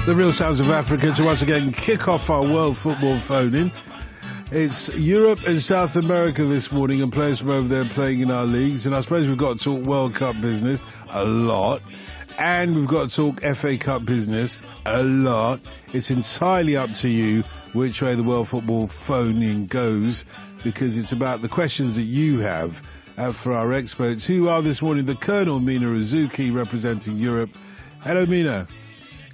The real sounds of Africa to once again kick off our world football phone-in. It's Europe and South America this morning, and players from over there playing in our leagues. And I suppose we've got to talk World Cup business a lot. And we've got to talk FA Cup business a lot. It's entirely up to you which way the world football phone-in goes, because it's about the questions that you have for our experts, who are this morning the Colonel Mina Rzouki, representing Europe. Hello, Mina.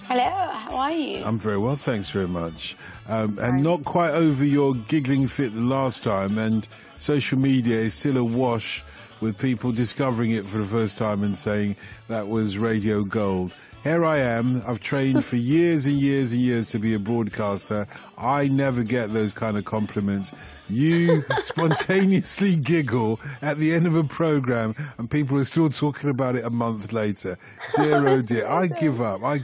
Hello, how are you? I'm very well, thanks very much. And not quite over your giggling fit the last time, and social media is still awash with people discovering it for the first time and saying that was radio gold. Here I am. I've trained for years and years and years to be a broadcaster. I never get those kind of compliments. You spontaneously giggle at the end of a program and people are still talking about it a month later. Dear, oh dear. I give up. I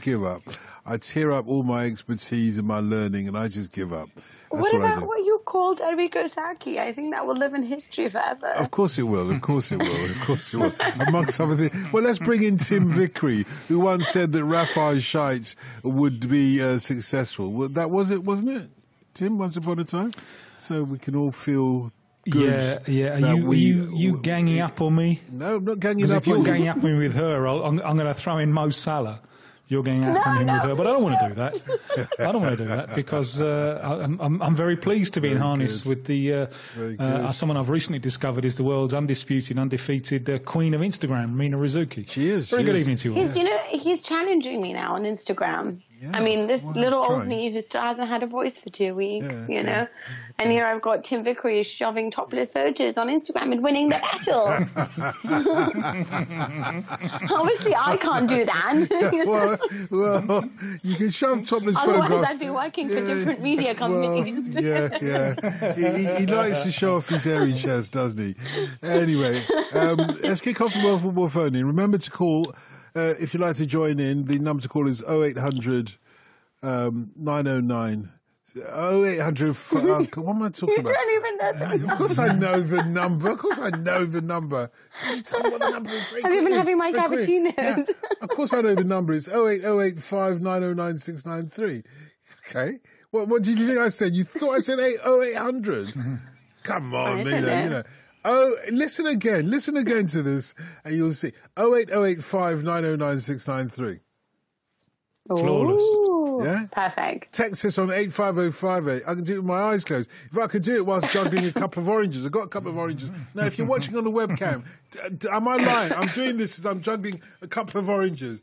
tear up all my expertise and my learning and I just give up. That's what about what you called Enrico Sacchi? I think that will live in history forever. Of course it will. Of course it will. Of course it will. Amongst other things. Well, let's bring in Tim Vickery, who once said that Rafael Scheidt would be successful. Well, that was it, wasn't it, Tim, once upon a time? So we can all feel good. Yeah. Are you ganging up on me? No, I'm not ganging up on you. If you're ganging up on me with her, I'm going to throw in Mo Salah. You're getting out with her, but I don't want to do that. I don't want to do that because I'm very pleased to be in harness with the someone I've recently discovered is the world's undisputed, undefeated queen of Instagram, Mina Rzouki. She is. Very good evening to you all. He's challenging me now on Instagram. Yeah, I mean, this little old me who still hasn't had a voice for 2 weeks, you know. And here I've got Tim Vickery shoving topless photos on Instagram and winning the battle. Obviously, I can't do that. well, you can shove topless photographs. Otherwise, I'd be working for different media companies. He likes to show off his hairy chest, doesn't he? Anyway, let's kick off the World Football phone-in. Remember to call... if you'd like to join in, the number to call is 0800 909. 0800. What am I talking about? You don't even know the number. Of course I know the number. Of course I know the number. Tell me what the number is. Have you been having my cappuccino? Yeah, of course I know the number. It's 08085 909 693. Okay. What did you think I said? You thought I said 0800? Come on, Mina, you know. Oh, listen again to this, and you'll see. 08085 909 693. Flawless. Yeah? Perfect. Text us on 85058. I can do it with my eyes closed. If I could do it whilst juggling a couple of oranges. I've got a couple of oranges. Now, if you're watching on the webcam, am I lying? I'm doing this as I'm juggling a couple of oranges.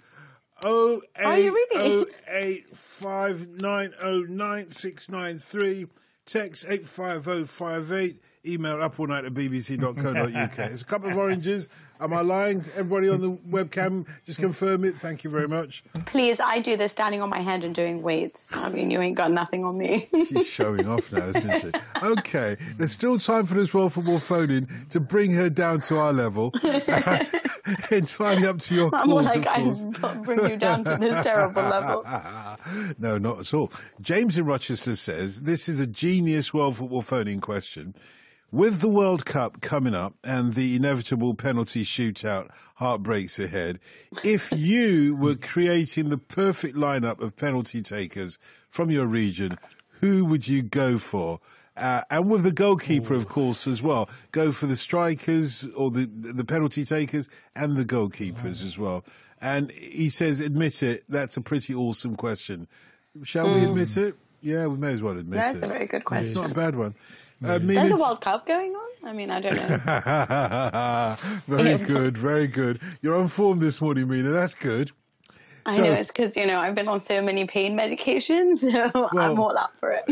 08085 909 693. Text 85058. Email upallnight@bbc.co.uk. It's a couple of oranges. Am I lying? Everybody on the webcam, just confirm it. Thank you very much. Please, I do this standing on my head and doing weights. I mean, you ain't got nothing on me. She's showing off now, isn't she? Okay, there's still time for this World Football phone-in to bring her down to our level. Entirely up to your calls, I'm more like, of course. I bring you down to this terrible level. No, not at all. James in Rochester says, this is a genius World Football phone-in question. With the World Cup coming up and the inevitable penalty shootout heartbreaks ahead, if you were creating the perfect lineup of penalty takers from your region, who would you go for? And with the goalkeeper, of course, as well. Go for the strikers or the penalty takers and the goalkeepers as well. And he says, admit it, that's a pretty awesome question. Shall we admit it? Yeah, we may as well admit it. That's a very good question. It's not a bad one. There's a World Cup going on? I mean, I don't know. Very good, very good. You're on form this morning, Mina. That's good. I know, it's because, I've been on so many pain medications, so I'm all up for it.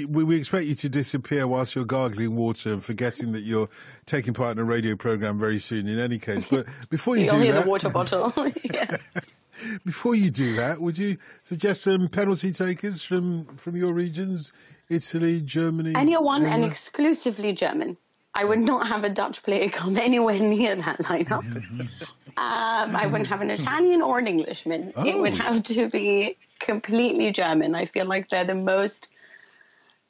We expect you to disappear whilst you're gargling water and forgetting that you're taking part in a radio programme very soon in any case. But before you do that... You'll hear the water bottle. Yeah. Before you do that, would you suggest some penalty takers from your regions? Italy, Germany? Anyone and exclusively German. I would not have a Dutch player come anywhere near that lineup. I wouldn't have an Italian or an Englishman. Oh. It would have to be completely German. I feel like they're the most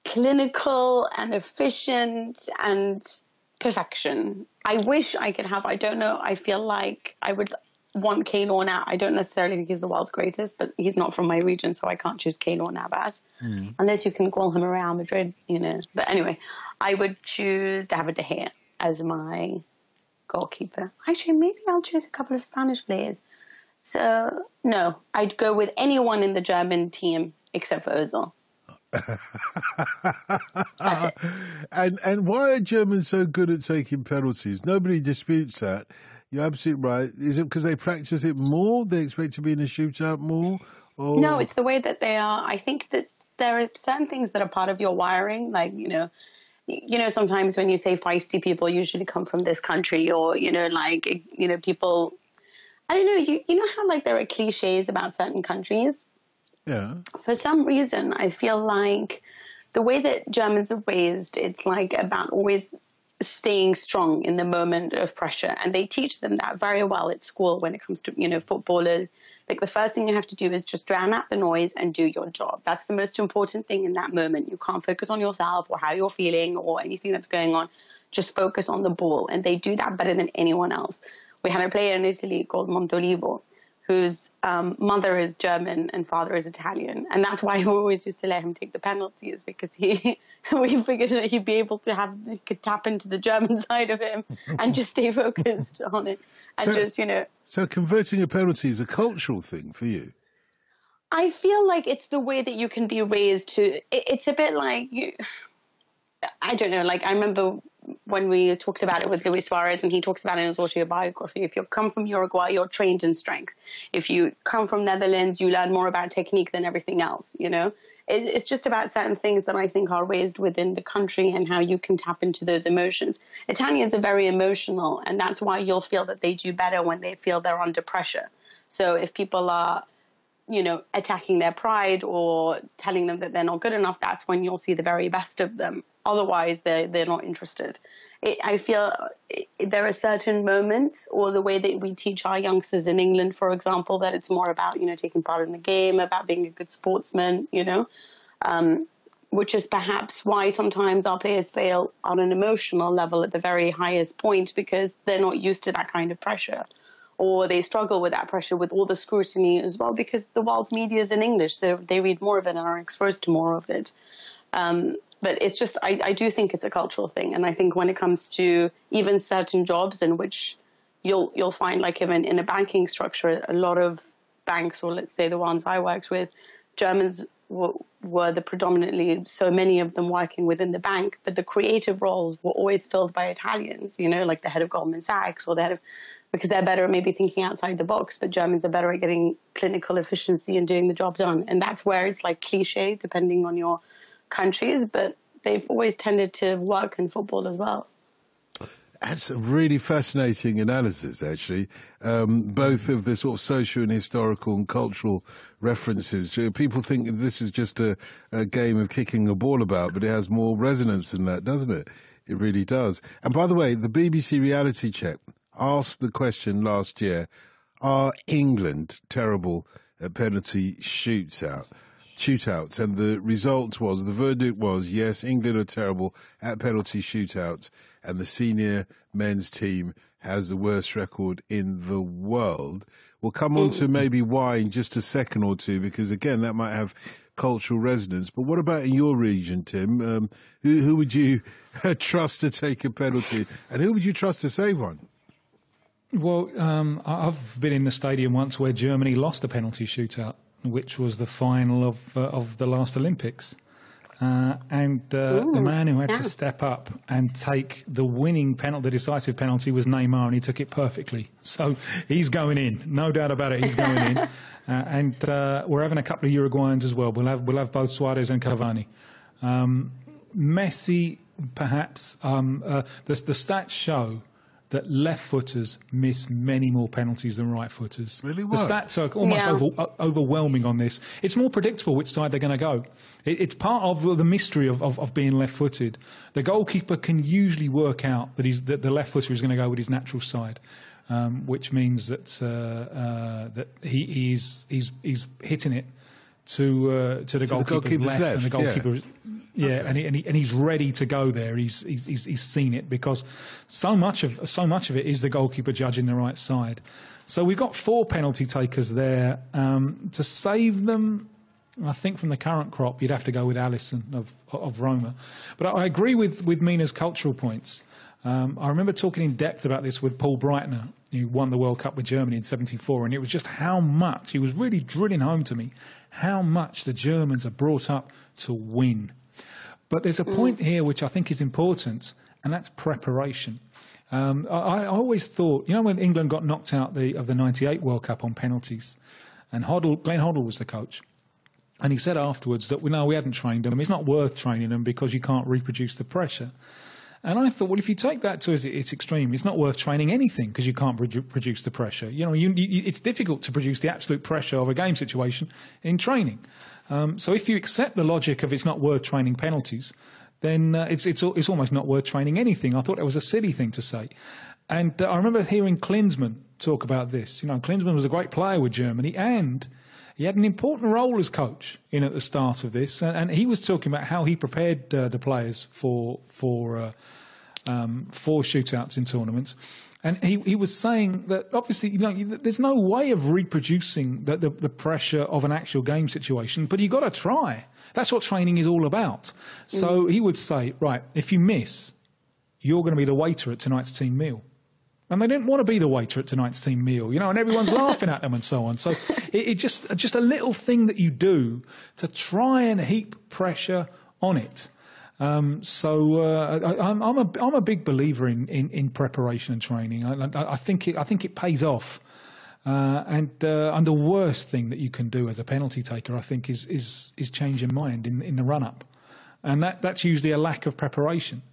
clinical and efficient and perfection. I wish I could have, I don't know, I feel like I would want Keylor Navas. I don't necessarily think he's the world's greatest, but he's not from my region, so I can't choose Keylor Navas. Unless you can call him a Real Madrid, you know. But anyway, I would choose David De Gea as my goalkeeper. Actually, maybe I'll choose a couple of Spanish players. So, no, I'd go with anyone in the German team except for Ozil. And why are Germans so good at taking penalties? Nobody disputes that. You're absolutely right. Is it because they practice it more? They expect to be in a shootout more? Or... No, it's the way that they are. I think that there are certain things that are part of your wiring, like, you know, sometimes when you say feisty, people usually come from this country, or, you know, like, you know, people, I don't know, you know how, like, there are cliches about certain countries? Yeah. For some reason, I feel like the way that Germans are raised, it's like about always staying strong in the moment of pressure. And they teach them that very well at school when it comes to, you know, footballers. Like, the first thing you have to do is just drown out the noise and do your job. That's the most important thing in that moment. You can't focus on yourself or how you're feeling or anything that's going on. Just focus on the ball. And they do that better than anyone else. We had a player in Italy called Montolivo, whose mother is German and father is Italian. And that's why we always used to let him take the penalties, because we figured that he could tap into the German side of him and just stay focused on it. And So converting a penalty is a cultural thing for you? I feel like it's the way that you can be raised to, it's a bit like I don't know, like I remember when we talked about it with Luis Suarez, and he talks about it in his autobiography. If you come from Uruguay, you're trained in strength. If you come from Netherlands, you learn more about technique than everything else, you know? It's just about certain things that I think are raised within the country and how you can tap into those emotions. Italians are very emotional, and that's why you'll feel that they do better when they feel they're under pressure. So if people are, you know, attacking their pride or telling them that they're not good enough, that's when you'll see the very best of them. Otherwise, they're not interested. I feel there are certain moments, or the way that we teach our youngsters in England, for example, that it's more about, you know, taking part in the game, about being a good sportsman, you know, which is perhaps why sometimes our players fail on an emotional level at the very highest point, because they're not used to that kind of pressure. Or they struggle with that pressure with all the scrutiny as well, because the world's media is in English, so they read more of it and are exposed to more of it. But it's just, I do think it's a cultural thing. And I think when it comes to even certain jobs in which you'll find, like even in a banking structure, a lot of banks, or let's say the ones I worked with, Germans were the predominantly, so many of them working within the bank, but the creative roles were always filled by Italians, you know, like the head of Goldman Sachs, or the head of, because they're better at maybe thinking outside the box, but Germans are better at getting clinical efficiency and doing the job done. And that's where it's like cliche, depending on your countries, but they've always tended to work in football as well. That's a really fascinating analysis, actually, both of the sort of social and historical and cultural references. People think this is just a game of kicking a ball about, but it has more resonance than that, doesn't it? It really does. And by the way, the BBC Reality Check asked the question last year, are England terrible at penalty shootouts? And the verdict was, yes, England are terrible at penalty shootouts, and the senior men's team has the worst record in the world. We'll come on to maybe why in just a second or two, because again, that might have cultural resonance. But what about in your region, Tim? Who would you trust to take a penalty, and who would you trust to save one? Well, I've been in the stadium once where Germany lost a penalty shootout, which was the final of the last Olympics. The man who had to step up and take the winning penalty, the decisive penalty, was Neymar, and he took it perfectly. So he's going in, no doubt about it. He's going in, and we're having a couple of Uruguayans as well. We'll have both Suarez and Cavani. Messi, perhaps. The stats show that left-footers miss many more penalties than right-footers. Really? The stats are almost overwhelming on this. It's more predictable which side they're going to go. It's part of the mystery of being left-footed. The goalkeeper can usually work out that the left-footer is going to go with his natural side, which means that he's hitting it to the goalkeeper's left, and the goalkeeper, and he's ready to go there. He's seen it, because so much of it is the goalkeeper judging the right side. So we've got 4 penalty takers there. To save them, I think from the current crop, you'd have to go with Alisson of Roma. But I agree with Mina's cultural points. I remember talking in depth about this with Paul Breitner, who won the World Cup with Germany in '74, and it was just how much, he was really drilling home to me, how much the Germans are brought up to win. But there's a point here which I think is important, and that's preparation. I always thought, when England got knocked out of the '98 World Cup on penalties, and Glenn Hoddle was the coach, and he said afterwards that, we hadn't trained them. It's not worth training them because you can't reproduce the pressure. And I thought, well, if you take that to its extreme, it's not worth training anything because you can't produce the pressure. It's difficult to produce the absolute pressure of a game situation in training. So if you accept the logic of it's not worth training penalties, then it's almost not worth training anything. I thought it was a silly thing to say. And I remember hearing Klinsmann talk about this. Klinsmann was a great player with Germany, and he had an important role as coach at the start of this, and he was talking about how he prepared the players for shootouts in tournaments. And he was saying that obviously, there's no way of reproducing the pressure of an actual game situation, but you've got to try. That's what training is all about. So he would say, right, if you miss, you're going to be the waiter at tonight's team meal. And they didn't want to be the waiter at tonight's team meal, and everyone's laughing at them and so on. So it just a little thing that you do to try and heap pressure on it. I'm a big believer in preparation and training. I think it pays off. And the worst thing that you can do as a penalty taker, I think, is change your mind in the run up, and that's usually a lack of preparation.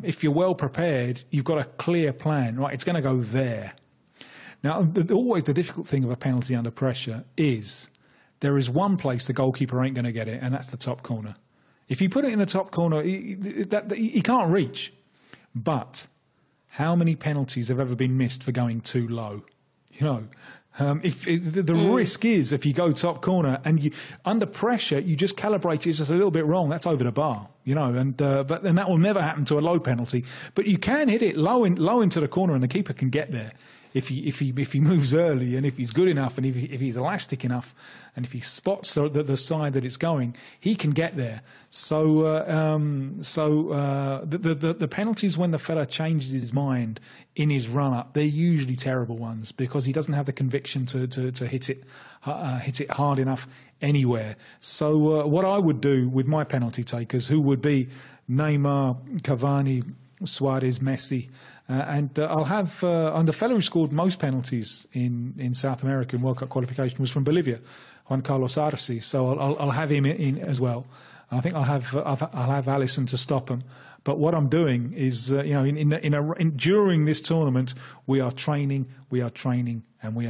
If you're well prepared, you've got a clear plan, right? It's going to go there. Now, always the difficult thing of a penalty under pressure is there is one place the goalkeeper ain't going to get it, and that's the top corner. If you put it in the top corner, he can't reach. But how many penalties have ever been missed for going too low? The risk is if you go top corner and you under pressure, you just calibrate it just a little bit wrong. That's over the bar, and that will never happen to a low penalty. But you can hit it low into the corner, and the keeper can get there if he moves early, and if he's good enough, and if he's elastic enough, and if he spots the side that it's going, he can get there. So the penalties when the fella changes his mind in his run up, they're usually terrible ones because he doesn't have the conviction to hit it hard enough anywhere. So what I would do with my penalty takers, who would be Neymar, Cavani, Suarez, Messi. And I'll have and the fellow who scored most penalties in South America in World Cup qualification was from Bolivia, Juan Carlos Arce. So I'll have him in as well. I think I'll have Alisson to stop him. But what I'm doing is, during this tournament, we are training, and we are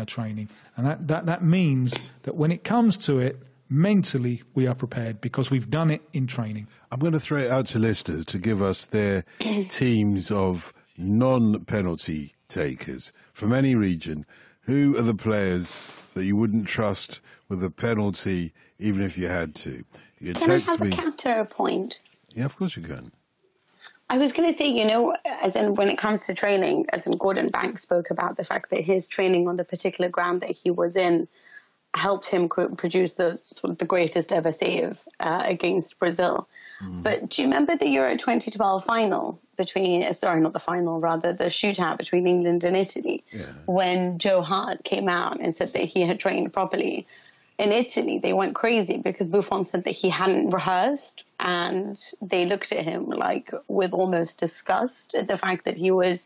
training, and that means that when it comes to it, mentally we are prepared because we've done it in training. I'm going to throw it out to listeners to give us their teams of non-penalty takers from any region. Who are the players that you wouldn't trust with a penalty, even if you had to? You can text I have me. A counterpoint? Yeah, of course you can. I was going to say, as in when it comes to training, as in Gordon Banks spoke about the fact that his training on the particular ground that he was in helped him produce the greatest ever save against Brazil. But do you remember the Euro 2012 final the shootout between England and Italy, when Joe Hart came out and said that he had trained properly? In Italy, they went crazy because Buffon said that he hadn't rehearsed, and they looked at him with almost disgust at the fact that he was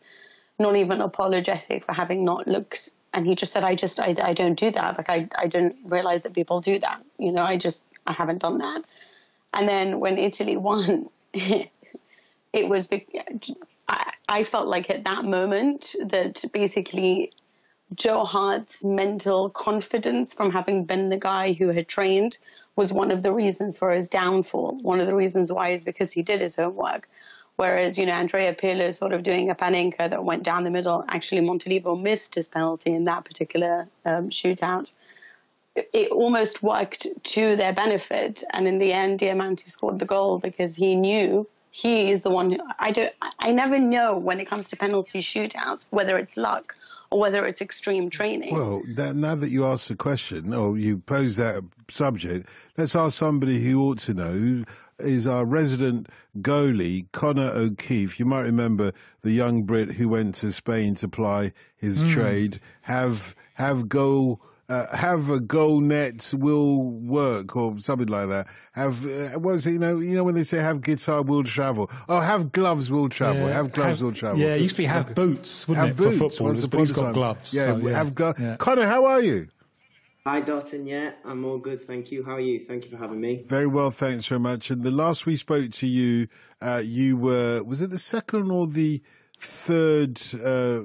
not even apologetic for having not looked. And he just said, I don't do that. I didn't realize that people do that. I haven't done that. And then when Italy won, it was, I felt like at that moment that basically Joe Hart's mental confidence from having been the guy who had trained was one of the reasons for his downfall. One of the reasons why is because he did his homework. Whereas, Andrea Pirlo sort of doing a Panenka that went down the middle. Actually, Montolivo missed his penalty in that particular shootout. it almost worked to their benefit. And in the end, Diamanti scored the goal because he knew he is the one who, I never know when it comes to penalty shootouts, whether it's luck or whether it's extreme training. Well, now that you asked the question, or you posed that subject, let's ask somebody who ought to know, who is our resident goalie, Conor O'Keefe. You might remember the young Brit who went to Spain to ply his trade. Have a goal net will work, or something like that. What is it, you know when they say have guitar will travel? Oh, have gloves will travel. Yeah, have gloves will travel. Yeah, it used to be have boots, wouldn't have it, boots, for footballers? But he's got gloves. Yeah, so, have gloves. Yeah. Conor, how are you? Hi, Dotun. Yeah, I'm all good, thank you. How are you? Thank you for having me. Very well, thanks very much. And the last we spoke to you, you were, was it the second or the third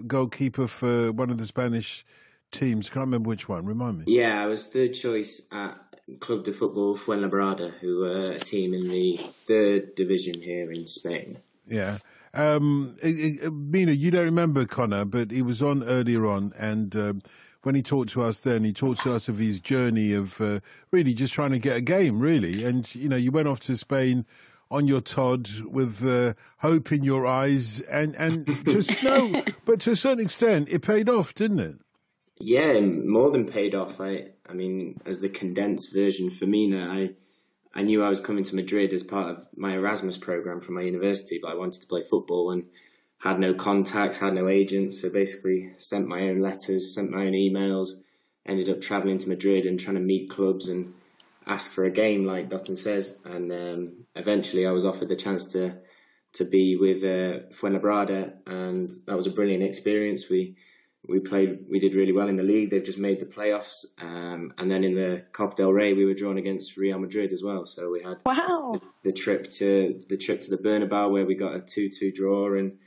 goalkeeper for one of the Spanish teams? Can't remember which one. Remind me. Yeah, I was third choice at Club de Football Fuenlabrada, who were a team in the third division here in Spain. Yeah. Mina, you don't remember Conor, but he was on earlier on, and when he talked to us then, he talked to us of his journey of really just trying to get a game, really. And, you know, you went off to Spain on your Todd with hope in your eyes, and just no, but to a certain extent, it paid off, didn't it? Yeah, more than paid off. I mean, as the condensed version for Mina, I knew I was coming to Madrid as part of my Erasmus program from my university, but I wanted to play football and had no contacts, had no agents. So basically sent my own letters, sent my own emails, ended up travelling to Madrid and trying to meet clubs and ask for a game, like Dotun says. And eventually I was offered the chance to be with Fuenlabrada, and that was a brilliant experience. We did really well in the league. They've just made the playoffs, and then in the Copa del Rey we were drawn against Real Madrid as well. So we had the trip to the Bernabeu where we got a 2-2 draw, and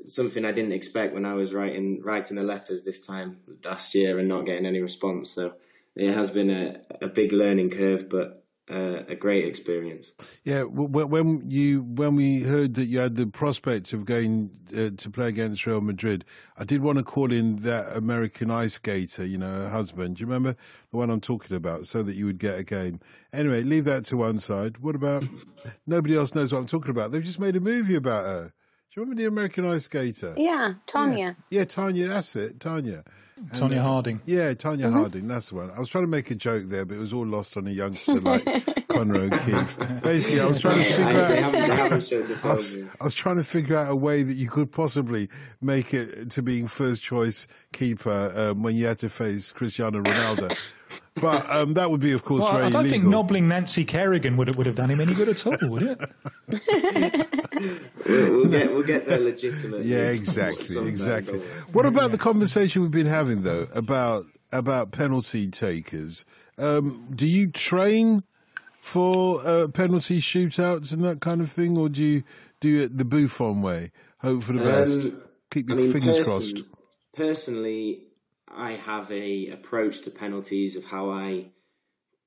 something I didn't expect when I was writing the letters this time last year and not getting any response. So it has been a big learning curve, but a great experience. Yeah, when we heard that you had the prospect of going to play against Real Madrid, I did want to call in that American ice skater, you know, her husband. Do you remember the one I'm talking about? So that you would get a game. Anyway, leave that to one side. What about nobody else knows what I'm talking about? They've just made a movie about her. Do you remember the American ice skater? Yeah, Tanya. Yeah, Tanya, that's it, Tanya. Tanya Harding. Yeah, Tanya Harding, that's the one. I was trying to make a joke there, but it was all lost on a youngster like Conor O'Keefe. Basically, I was trying to figure out. I was trying to figure out a way that you could possibly make it to being first choice keeper when you had to face Cristiano Ronaldo. But that would be, of course, very illegal. I don't think nobbling Nancy Kerrigan would have done him any good at all, would it? We'll get there legitimately. Yeah, exactly. What about the conversation we've been having, though, about penalty takers? Do you train for penalty shootouts and that kind of thing, or do you do it the Buffon way? Hope for the best. Keep your fingers crossed. Personally, I have a approach to penalties of how I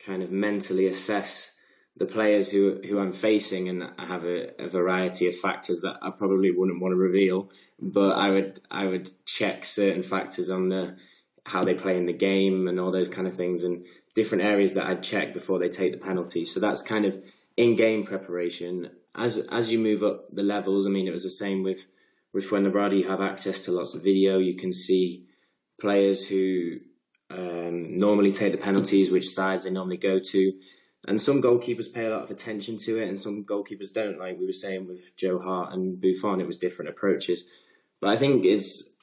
kind of mentally assess the players who I'm facing, and I have a variety of factors that I probably wouldn't want to reveal, but I would check certain factors on how they play in the game and all those kind of things, and different areas that I'd check before they take the penalty. So that's kind of in-game preparation. As you move up the levels, I mean, it was the same with Fuenlabrada. You have access to lots of video. You can see players who normally take the penalties, which sides they normally go to. And some goalkeepers pay a lot of attention to it and some goalkeepers don't. Like we were saying with Joe Hart and Buffon, it was different approaches. But I think it's,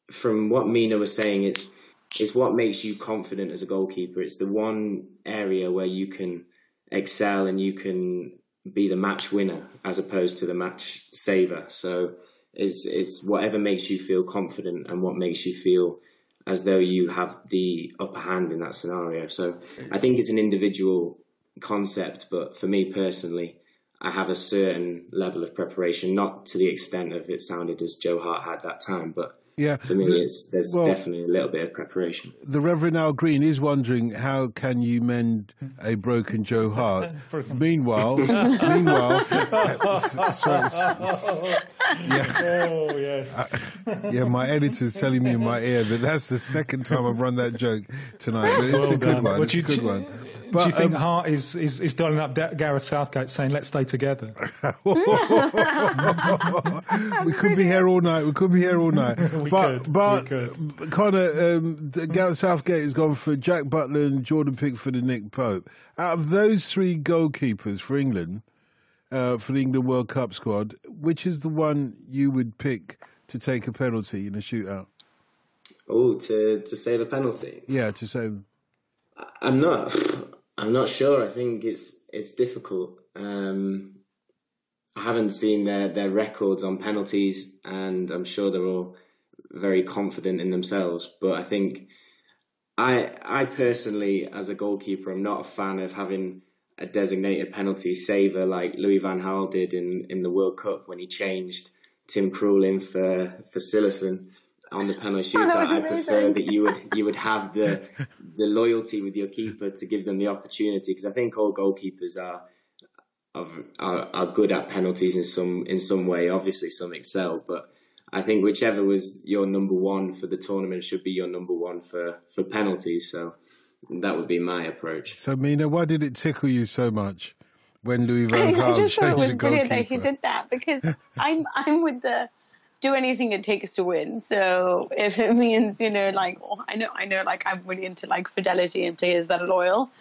from what Mina was saying, it's what makes you confident as a goalkeeper. It's the one area where you can excel and you can be the match winner as opposed to the match saver. So it's whatever makes you feel confident and what makes you feel as though you have the upper hand in that scenario. So I think it's an individual concept, but for me personally, I have a certain level of preparation, not to the extent of it sounded as Joe Hart had that time, but Yeah. For me, there's definitely a little bit of preparation. The Reverend Al Green is wondering, how can you mend a broken Joe Hart? meanwhile, Oh, yes. yeah, my editor's telling me in my ear that that's the second time I've run that joke tonight. But it's a good one. It's a good one. But, do you think Hart is dialing up Gareth Southgate saying, let's stay together? We could be here all night. We could. Conor, Gareth Southgate has gone for Jack Butland, Jordan Pickford and Nick Pope. Out of those three goalkeepers for England, for the England World Cup squad, which is the one you would pick to take a penalty in a shootout? Oh, to save a penalty? Yeah, to save. I'm not sure. I think it's difficult. I haven't seen their records on penalties, and I'm sure they're all very confident in themselves. But I think I personally, as a goalkeeper, I'm not a fan of having a designated penalty saver like Louis van Gaal did in the World Cup when he changed Tim Krul in for Cillessen on the penalty shootout. I prefer that you would have the loyalty with your keeper to give them the opportunity, because I think all goalkeepers are good at penalties in some way. Obviously, some excel, but I think whichever was your number one for the tournament should be your number one for penalties. So that would be my approach. So, Mina, why did it tickle you so much when Louis van Gaal I just thought it was changed the brilliant goalkeeper? that he did that, because I'm with the do anything it takes to win. So if it means, I know, like I'm really into like fidelity and players that are loyal.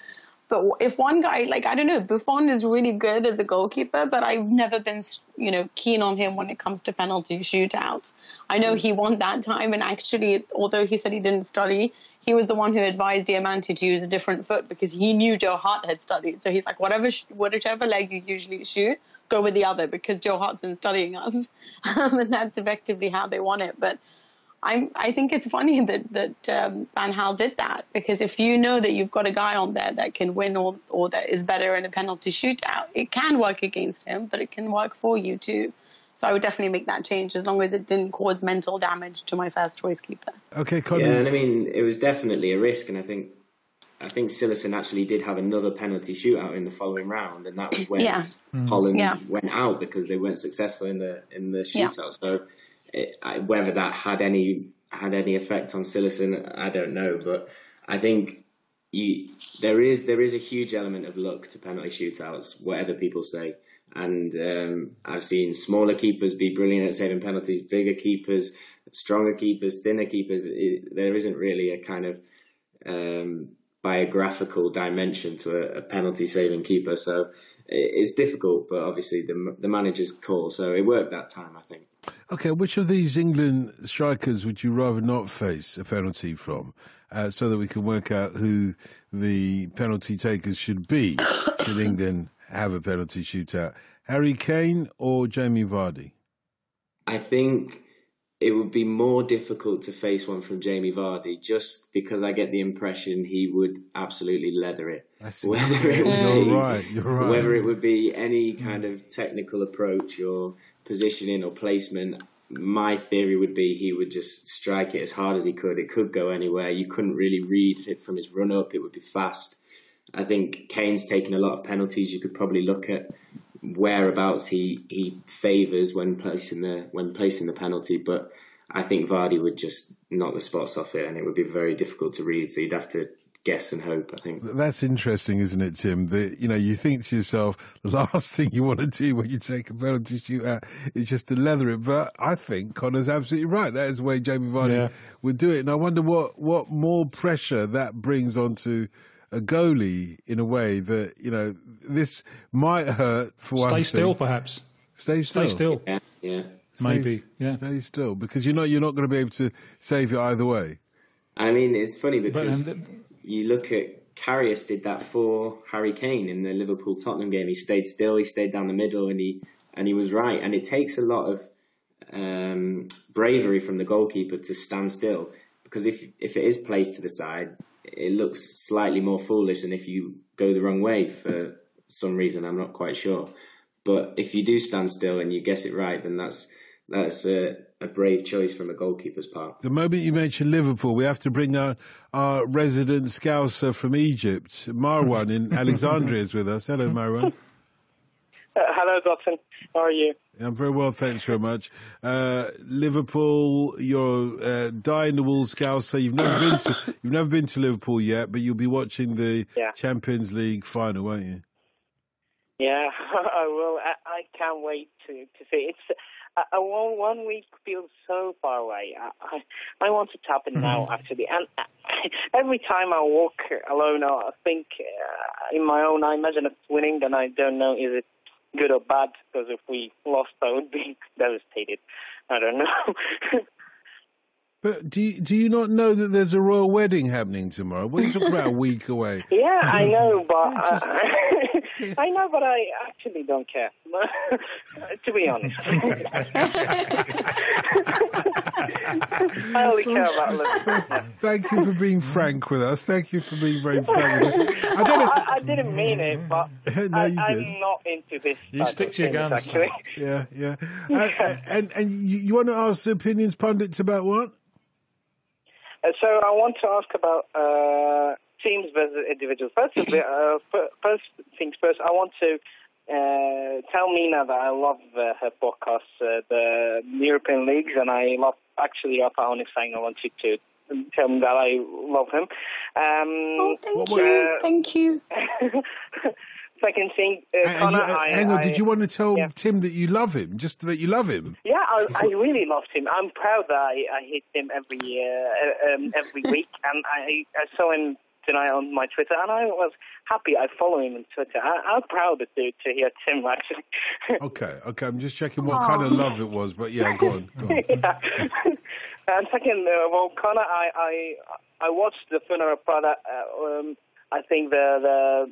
But if one guy, like, I don't know, Buffon is really good as a goalkeeper, but I've never been, keen on him when it comes to penalty shootouts. I know he won that time, and actually, although he said he didn't study, he was the one who advised Diamante to use a different foot, because he knew Joe Hart had studied. So he's like, whichever leg you usually shoot, go with the other, because Joe Hart's been studying us. And that's effectively how they won it. But I think it's funny that Van Gaal did that, because if you know that you've got a guy on there that can win or that is better in a penalty shootout, it can work against him, but it can work for you too. So I would definitely make that change, as long as it didn't cause mental damage to my first choice keeper. Okay, Conor. Yeah, and I mean, it was definitely a risk, and I think Cillessen actually did have another penalty shootout in the following round, and that was when Holland went out because they weren't successful in the shootout. So whether that had any effect on Cillessen, I don't know. But I think there is a huge element of luck to penalty shootouts, whatever people say. And I've seen smaller keepers be brilliant at saving penalties, bigger keepers, stronger keepers, thinner keepers. There isn't really a kind of biographical dimension to a penalty saving keeper. So it's difficult, but obviously the manager's call. So it worked that time, I think. Okay, which of these England strikers would you rather not face a penalty from, so that we can work out who the penalty takers should be should England have a penalty shootout? Harry Kane or Jamie Vardy? I think it would be more difficult to face one from Jamie Vardy, just because I get the impression he would absolutely leather it. You're right. Whether it would be any kind of technical approach or positioning or placement, my theory would be he would just strike it as hard as he could. It could go anywhere. You couldn't really read it from his run-up. It would be fast. I think Kane's taken a lot of penalties. You could probably look at whereabouts he favours when placing the penalty, but I think Vardy would just knock the spots off it, and it would be very difficult to read. So you'd have to guess and hope, I think. That's interesting, isn't it, Tim? You think to yourself, the last thing you want to do when you take a penalty shootout is just to leather it. But I think Conor's absolutely right. That is the way Jamie Vardy would do it. And I wonder what more pressure that brings onto a goalie, in a way that, this might hurt for one thing. Stay still, perhaps. Stay still. Yeah. Maybe. Stay still, because you're not going to be able to save it either way. I mean, it's funny because you look at Karius did that for Harry Kane in the Liverpool-Tottenham game. He stayed still, he stayed down the middle, and he was right. And it takes a lot of bravery from the goalkeeper to stand still, because if it is placed to the side, it looks slightly more foolish than if you go the wrong way for some reason. I'm not quite sure. But if you do stand still and you guess it right, then that's that's a brave choice from a goalkeeper's part. The moment you mention Liverpool, we have to bring our resident Scouser from Egypt, Marwan in Alexandria, is with us. Hello, Marwan. Hello, Dotun. How are you? I'm very well, thanks very much. Liverpool, you're die-in-the-wool Scouser. You've never been to Liverpool yet, but you'll be watching the Champions League final, won't you? Yeah, I will. I can't wait to see. It's 1 week feels so far away. I want to tap in now, actually. And every time I walk alone, I think in my own, I imagine it's winning, and I don't know, is it good or bad? Because if we lost, I would be devastated. I don't know. But do you not know that there's a royal wedding happening tomorrow? What are you talking about a week away? Yeah, I know, but I know, but I actually don't care. To be honest, I only care about Liverpool. Thank you for being frank with us. Thank you for being very frank with us. I didn't mean it, but no, you did. I'm not into this. You stick to your guns, actually. Yeah. And you want to ask the opinions pundits about what? So I want to ask about teams versus individuals. First things first, I want to tell Mina that I love her podcast, the European Leagues, and I love actually Rafa saying I want you to tell him that I love him. Thank you. Second thing, Conor, hang on, did you want to tell Tim that you love him? Just that you love him? Yeah, I really loved him. I'm proud that I hit him every week, and I saw him tonight on my Twitter, and I was happy. I follow him on Twitter. I'm proud to hear Tim, actually. Okay, I'm just checking what kind of love it was, but yeah, go on. Yeah. And second, Conor, I watched the funeral product. I think the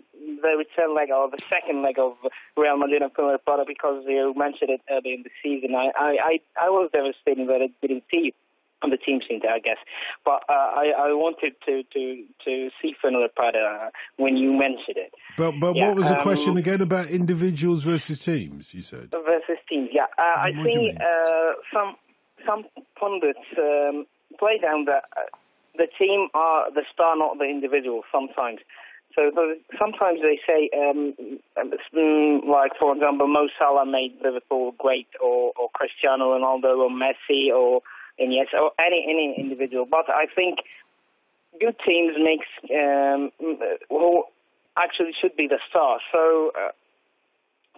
return leg or the second leg of Real Madrid and Conor O'Keefe, because you mentioned it early in the season. I was devastated that it didn't see on the team center, I guess. But I wanted to see Conor O'Keefe when you mentioned it. But what was the question again about individuals versus teams? You said versus teams. Yeah, I think some pundits play down that. The team are the star, not the individual, sometimes. So sometimes they say, like, for example, Mo Salah made Liverpool great, or Cristiano Ronaldo, or Messi, or Iniesta, or any individual. But I think good teams makes who actually should be the star. So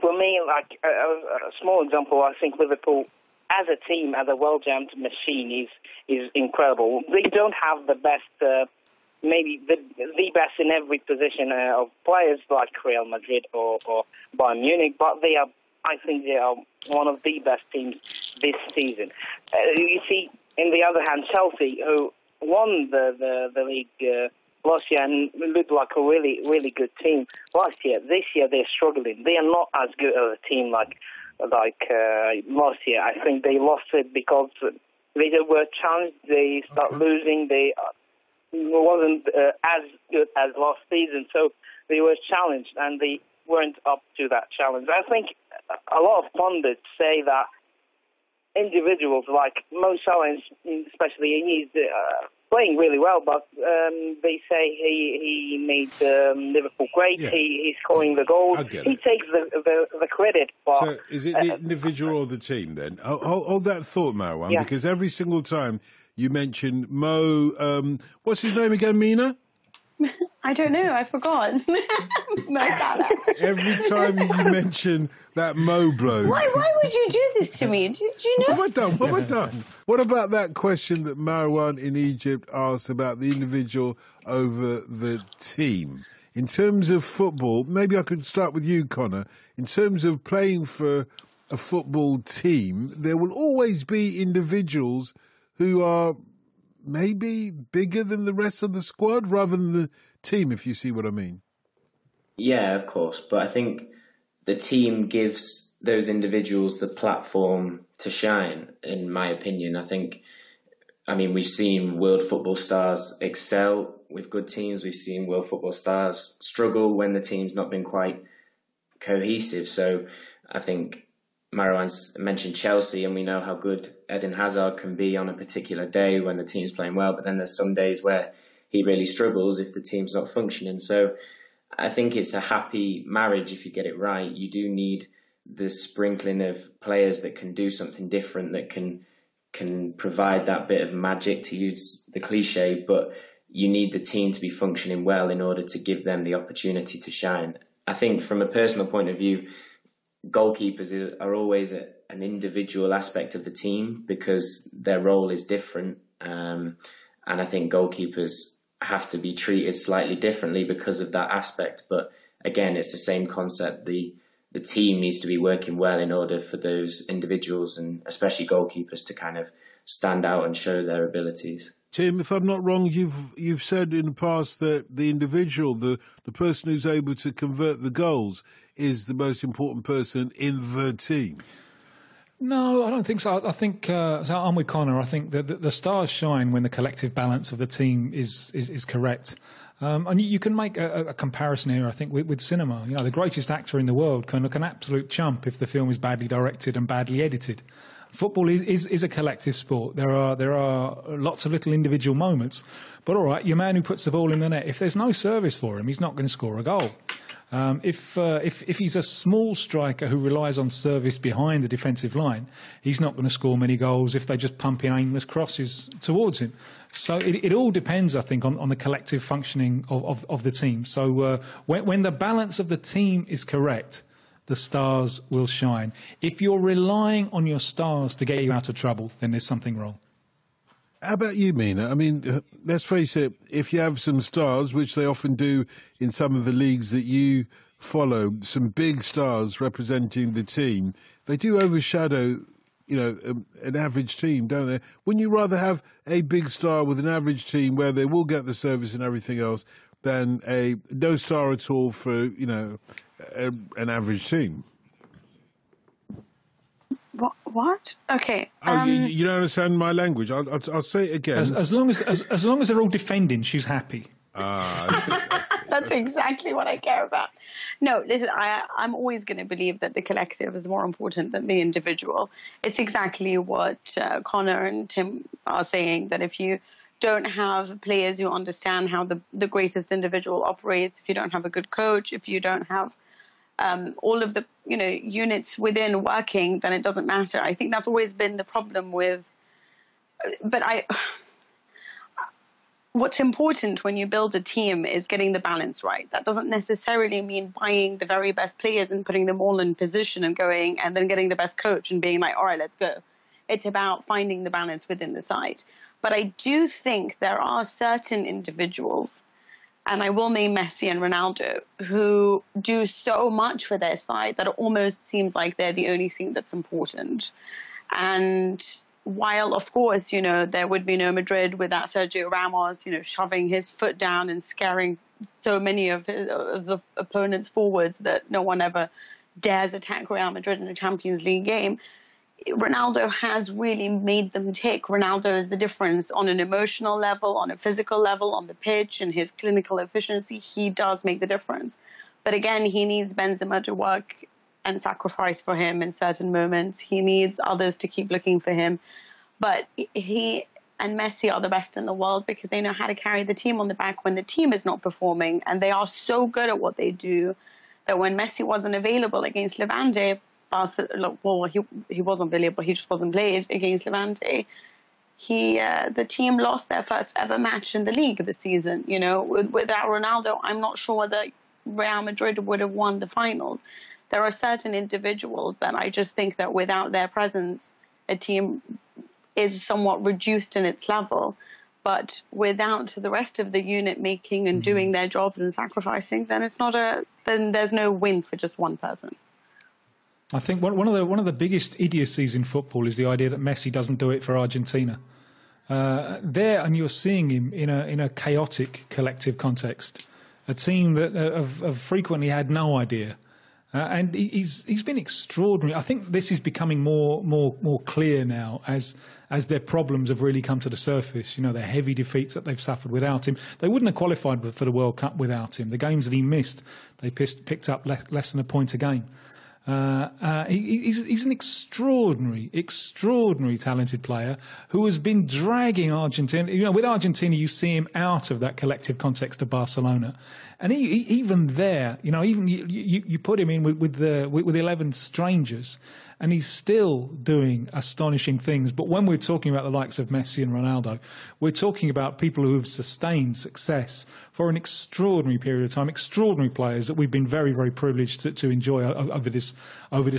for me, like, a small example, I think Liverpool, as a team, as a well-jammed machine, is incredible. They don't have the best, maybe the best in every position of players like Real Madrid or Bayern Munich, but I think they are one of the best teams this season. You see, in the other hand, Chelsea, who won the league last year and looked like a really, really good team last year. This year, they're struggling. They are not as good as a team like last year. I think they lost it because they were challenged. They start losing. They wasn't as good as last season, so they were challenged and they weren't up to that challenge. I think a lot of pundits say that individuals like Mo Salah, especially, he's playing really well, but they say he made Liverpool great. Yeah. He's scoring the goals. He takes the credit. But, so is it the individual or the team then? Hold that thought, Marwan, because every single time you mention Mo, what's his name again, Mina? I don't know. I forgot. Mo Salah. Every time you mention that Mo bloke. Why would you do this to me? Do you know? What have I done? What about that question that Marwan in Egypt asked about the individual over the team? In terms of football, maybe I could start with you, Conor. In terms of playing for a football team, there will always be individuals who are maybe bigger than the rest of the squad rather than the team, if you see what I mean. Yeah, of course. But I think the team gives those individuals the platform to shine, in my opinion. I mean, we've seen world football stars excel with good teams. We've seen world football stars struggle when the team's not been quite cohesive. So I think Marwan's mentioned Chelsea, and we know how good Eden Hazard can be on a particular day when the team's playing well, but then there's some days where he really struggles if the team's not functioning. So I think it's a happy marriage if you get it right. You do need the sprinkling of players that can do something different, that can provide that bit of magic, to use the cliche, but you need the team to be functioning well in order to give them the opportunity to shine. I think from a personal point of view, goalkeepers are always an individual aspect of the team because their role is different. And I think goalkeepers have to be treated slightly differently because of that aspect. But again, it's the same concept. The team needs to be working well in order for those individuals, and especially goalkeepers, to kind of stand out and show their abilities. Tim, if I'm not wrong, you've said in the past that the individual, the person who's able to convert the goals, is the most important person in the team. No, I don't think so. I think so I'm with Conor. I think that the stars shine when the collective balance of the team is correct. And you can make a comparison here, I think, with cinema. You know, the greatest actor in the world can look an absolute chump if the film is badly directed and badly edited. Football is a collective sport. There are lots of little individual moments, but all right, your man who puts the ball in the net, if there's no service for him, he's not going to score a goal. If he's a small striker who relies on service behind the defensive line, he's not going to score many goals if they just pump in aimless crosses towards him. So it all depends, I think, on the collective functioning of the team. So when the balance of the team is correct, the stars will shine. If you're relying on your stars to get you out of trouble, then there's something wrong. How about you, Mina? I mean, let's face it, if you have some stars, which they often do in some of the leagues that you follow, some big stars representing the team, they do overshadow, an average team, don't they? Wouldn't you rather have a big star with an average team where they will get the service and everything else than a no star at all for, an average team? What? Okay. You don't understand my language. I'll say it again. As long as they're all defending, she's happy. I see. That's exactly what I care about. No, listen, I'm always going to believe that the collective is more important than the individual. It's exactly what Conor and Tim are saying, that if you don't have players who understand how the greatest individual operates, if you don't have a good coach, if you don't have all of the units within working, then it doesn't matter. I think that's always been the problem with. But what's important when you build a team is getting the balance right. That doesn't necessarily mean buying the very best players and putting them all in position and going, and then getting the best coach and being like, all right, let's go. It's about finding the balance within the side. But I do think there are certain individuals, and I will name Messi and Ronaldo, who do so much for their side that it almost seems like they're the only thing that's important. And while, of course, there would be no Madrid without Sergio Ramos, shoving his foot down and scaring so many of the opponents forwards that no one ever dares attack Real Madrid in a Champions League game, Ronaldo has really made them tick. Ronaldo is the difference on an emotional level, on a physical level, on the pitch, and his clinical efficiency. He does make the difference. But again, he needs Benzema to work and sacrifice for him in certain moments. He needs others to keep looking for him. But he and Messi are the best in the world because they know how to carry the team on the back when the team is not performing. And they are so good at what they do that when Messi wasn't available against Levante, he wasn't available. He just wasn't played against Levante. The team lost their first ever match in the league this season. Without Ronaldo, I'm not sure whether Real Madrid would have won the finals. There are certain individuals that I just think that without their presence, a team is somewhat reduced in its level. But without the rest of the unit making and doing their jobs and sacrificing, then then there's no win for just one person. I think one of the biggest idiocies in football is the idea that Messi doesn't do it for Argentina. And you're seeing him in a chaotic collective context, a team that have frequently had no idea, and he's been extraordinary. I think this is becoming more clear now as their problems have really come to the surface. The heavy defeats that they've suffered without him. They wouldn't have qualified for the World Cup without him. The games that he missed, they picked up less than a point a game. He's an extraordinary talented player who has been dragging Argentina. You know, with Argentina, you see him out of that collective context of Barcelona, and even there, you know, even you put him in with 11 strangers, and he's still doing astonishing things. But when we're talking about the likes of Messi and Ronaldo, we're talking about people who have sustained success for an extraordinary period of time, extraordinary players that we've been very, very privileged to enjoy over this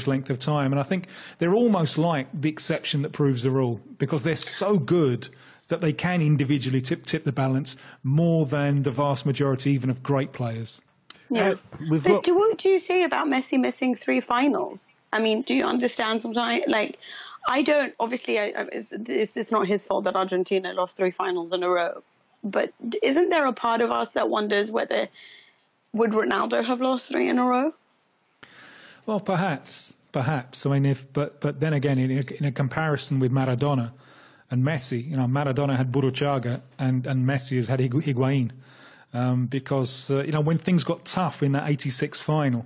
length of time. And I think they're almost like the exception that proves the rule, because they're so good that they can individually tip the balance more than the vast majority even of great players. Yeah. But what do you say about Messi missing 3 finals? I mean, do you understand sometimes? Like, I don't, obviously, it's not his fault that Argentina lost 3 finals in a row. But isn't there a part of us that wonders would Ronaldo have lost 3 in a row? Well, perhaps. I mean, but then again, in a comparison with Maradona and Messi, you know, Maradona had Burruchaga and Messi has had Higuain. Because, you know, when things got tough in that 86 final,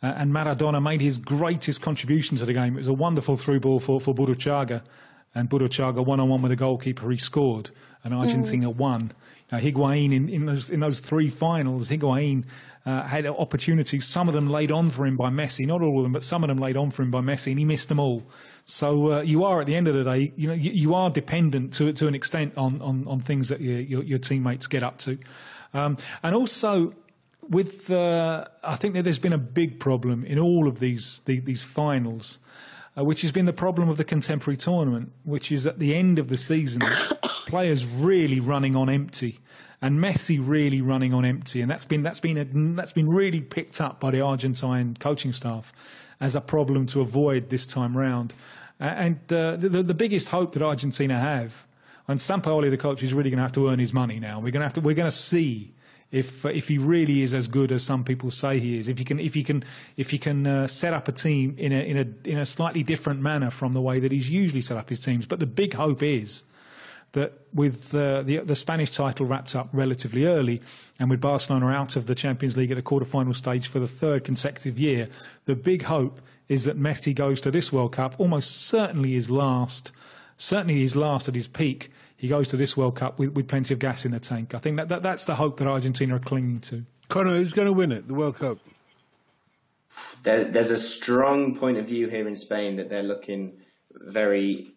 and Maradona made his greatest contribution to the game. It was a wonderful through ball for Burruchaga, and Burruchaga one-on-one with the goalkeeper, he scored, and Argentina won. Now, Higuain, in those 3 finals, Higuain had opportunities, some of them laid on for him by Messi, not all of them, but some of them laid on for him by Messi, and he missed them all. So you are, at the end of the day, you know, you are dependent to an extent on things that your teammates get up to. And also, I think that there's been a big problem in all of these finals, which has been the problem of the contemporary tournament, which is at the end of the season, players really running on empty, and Messi really running on empty, and that's been really picked up by the Argentine coaching staff as a problem to avoid this time round. And the biggest hope that Argentina have, and Sampaoli, the coach, is really going to have to earn his money now. We're going to see if he really is as good as some people say he is, if he can set up a team in a slightly different manner from the way that he's usually set up his teams. But the big hope is that with the Spanish title wrapped up relatively early, and with Barcelona out of the Champions League at the quarter-final stage for the 3rd consecutive year, the big hope is that Messi goes to this World Cup, almost certainly his last at his peak. He goes to this World Cup with plenty of gas in the tank. I think that's the hope that Argentina are clinging to. Conor, who's going to win it, the World Cup? There's a strong point of view here in Spain that they're looking very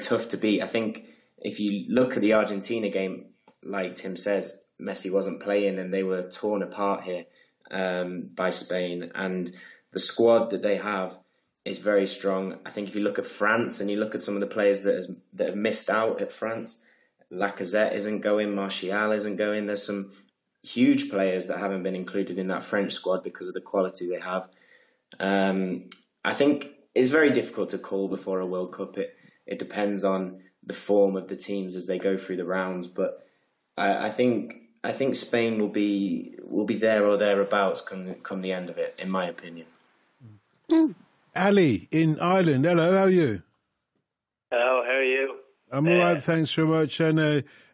tough to beat. I think if you look at the Argentina game, like Tim says, Messi wasn't playing and they were torn apart here by Spain. And the squad that they have is very strong. I think if you look at France and you look at some of the players that have missed out at France, Lacazette isn't going, Martial isn't going. There's some huge players that haven't been included in that French squad because of the quality they have. I think it's very difficult to call before a World Cup. It depends on the form of the teams as they go through the rounds. But I think Spain will be there or thereabouts come the end of it, in my opinion. Mm. Ali in Ireland. Hello, how are you? Hello, how are you? I'm all right, thanks very much. And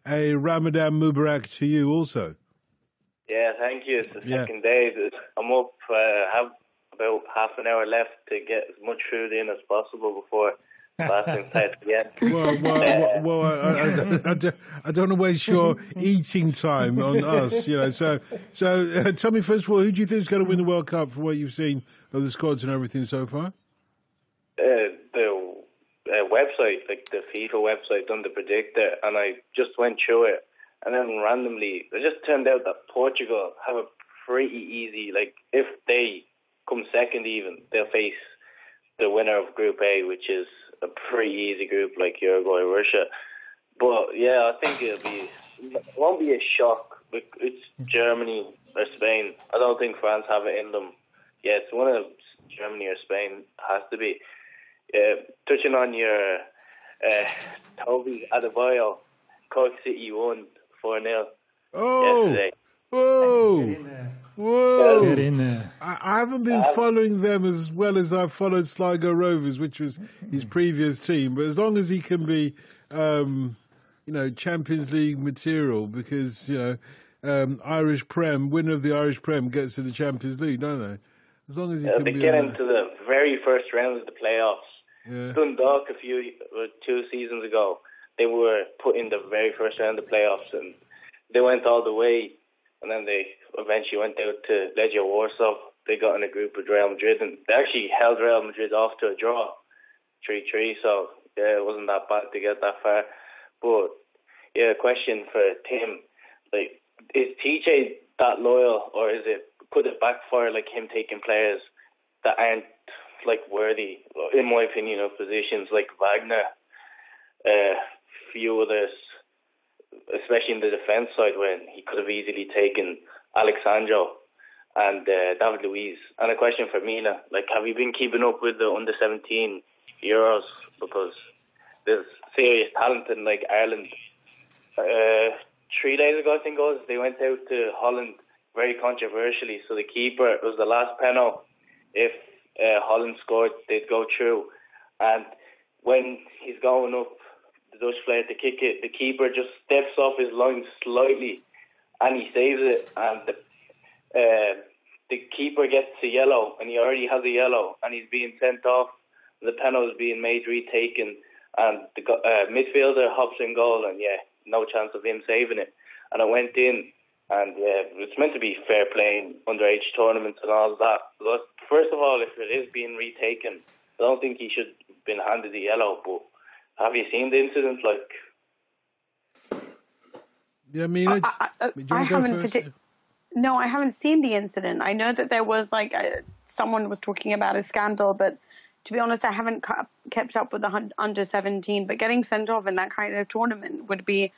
a Ramadan Mubarak to you also. Yeah, thank you. It's the second day. I'm up, have about half an hour left to get as much food in as possible before fasting starts again. Well, I don't want to waste your eating time on us, you know. So tell me, first of all, who do you think is going to win the World Cup from what you've seen of the squads and everything so far? The website, like the FIFA website, done the predictor, and I just went through it, and then randomly, it just turned out that Portugal have a pretty easy, like, if they come second even, they'll face the winner of Group A, which is a pretty easy group like Uruguay, Russia. But yeah, I think it won't be a shock. It's Germany or Spain. I don't think France have it in them. Yeah, it's one of Germany or Spain has to be. Touching on your Toby Adebayo, Cork City won 4-0 yesterday. Whoa! Whoa! Get in there. I haven't been following them as well as I've followed Sligo Rovers, which was his previous team. But as long as he can be, Champions League material, because Irish Prem, winner of the Irish Prem, gets to the Champions League, don't they? As long as you they get into the very first round of the playoffs. Yeah. Dundalk 2 seasons ago, they were put in the very first round of the playoffs, and they went all the way, and then they eventually went out to Legia Warsaw. They got in a group with Real Madrid, and they actually held Real Madrid off to a draw, 3-3. So yeah, it wasn't that bad to get that far. But yeah, question for Tim: like, is TJ that loyal, or could it backfire, like him taking players that aren't like worthy, in my opinion, of positions like Wagner, few others, especially in the defence side, when he could have easily taken Alexandro and David Luiz. And a question for Mina: like, have you been keeping up with the under-17 Euros? Because there's serious talent in like Ireland. 3 days ago, I think it was, they went out to Holland very controversially. So the keeper, it was the last penalty. If Holland scored, they'd go through. And when he's going up, the Dutch player to kick it, the keeper just steps off his line slightly and he saves it. And the keeper gets a yellow, and he already has a yellow, and he's being sent off. The penalty is being made, retaken, and the midfielder hops in goal, and yeah, no chance of him saving it. And I went in, and yeah, it's meant to be fair playing, underage tournaments and all that. But first of all, if it is being retaken, I don't think he should have been handed the yellow. But have you seen the incident? Like, yeah, I mean, I haven't. No, I haven't seen the incident. I know that there was someone was talking about a scandal, but to be honest, I haven't kept up with the under-17. But getting sent off in that kind of tournament would be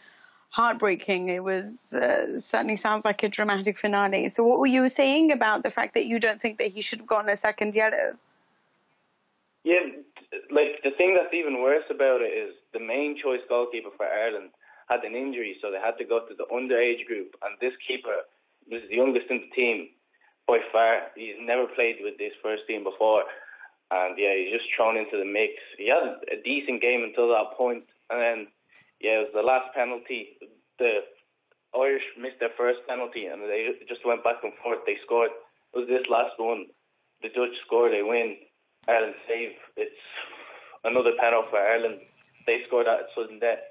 heartbreaking. It was certainly sounds like a dramatic finale. So what were you saying about the fact that you don't think that he should have gotten a second yellow? Yeah, like the thing that's even worse about it is the main choice goalkeeper for Ireland had an injury, so they had to go to the underage group, and this keeper was the youngest in the team by far. He's never played with this first team before, and yeah, he's just thrown into the mix. He had a decent game until that point, and then yeah, it was the last penalty. The Irish missed their first penalty, and they just went back and forth. They scored. It was this last one. The Dutch score, they win. Ireland save. It's another penalty for Ireland. They scored at sudden death,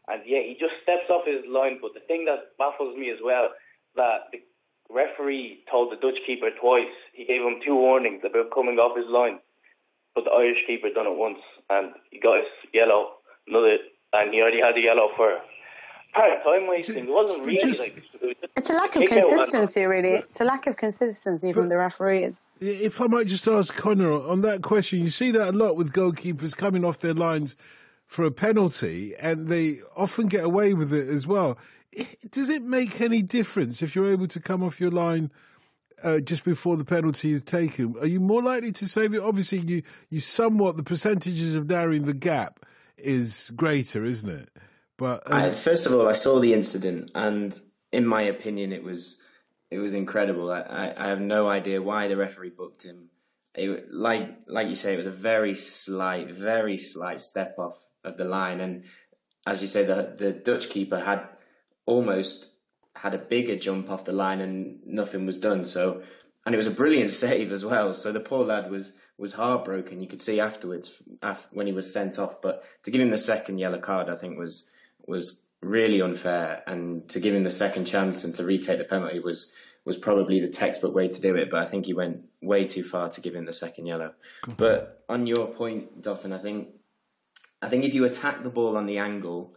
and yeah, he just steps off his line. But the thing that baffles me as well, that the referee told the Dutch keeper twice. He gave him 2 warnings about coming off his line, but the Irish keeper done it once, and he got his yellow, and he already had a yellow for time wasting. It wasn't really it's a lack of consistency, really. It's a lack of consistency from the referees. If I might just ask Conor on that question, you see that a lot with goalkeepers coming off their lines for a penalty, and they often get away with it as well. Does it make any difference if you're able to come off your line just before the penalty is taken? Are you more likely to save it? Obviously, you somewhat, the percentages of narrowing the gap is greater, isn't it? But first of all, I saw the incident, and in my opinion, it was incredible. I have no idea why the referee booked him. Like you say, it was a very slight step off of the line, and as you say, the Dutch keeper had almost had a bigger jump off the line and nothing was done. So, and it was a brilliant save as well. So the poor lad was heartbroken. You could see afterwards when he was sent off. But to give him the second yellow card, I think was really unfair. And to give him the second chance and to retake the penalty was probably the textbook way to do it. But I think he went way too far to give him the second yellow. But on your point, Dotun, I think if you attack the ball on the angle,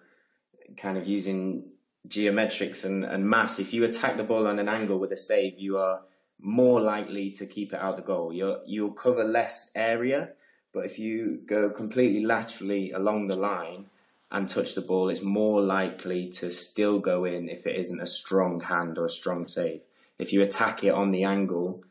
kind of using geometrics and maths, if you attack the ball on an angle with a save, you are more likely to keep it out the goal. You'll cover less area, but if you go completely laterally along the line and touch the ball, it's more likely to still go in if it isn't a strong hand or a strong save. If you attack it on the angle,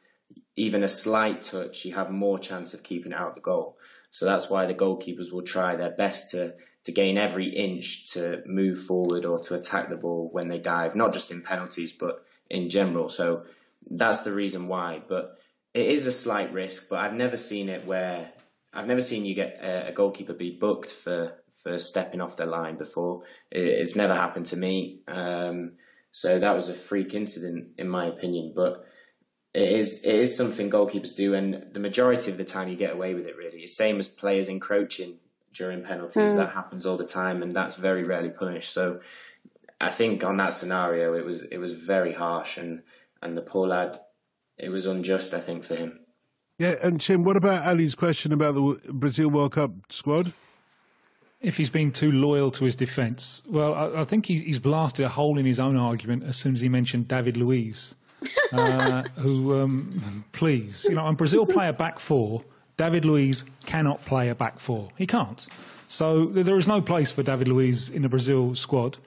even a slight touch, you have more chance of keeping it out the goal. So that's why the goalkeepers will try their best to gain every inch to move forward or to attack the ball when they dive, not just in penalties, but in general. So that's the reason why. But it is a slight risk, but I've never seen you get a goalkeeper be booked for stepping off the line before. It's never happened to me. So that was a freak incident, in my opinion. But It is something goalkeepers do, and the majority of the time you get away with it, really. It's same as players encroaching during penalties. That happens all the time, and that's very rarely punished. So I think on that scenario, it was very harsh, and the poor lad, it was unjust, I think, for him. Yeah, and Tim, what about Ali's question about the Brazil World Cup squad? If he's being too loyal to his defence, well, I think he's blasted a hole in his own argument as soon as he mentioned David Luiz. Please, when Brazil play a back four, David Luiz cannot play a back four. He can't. So there is no place for David Luiz in the Brazil squad,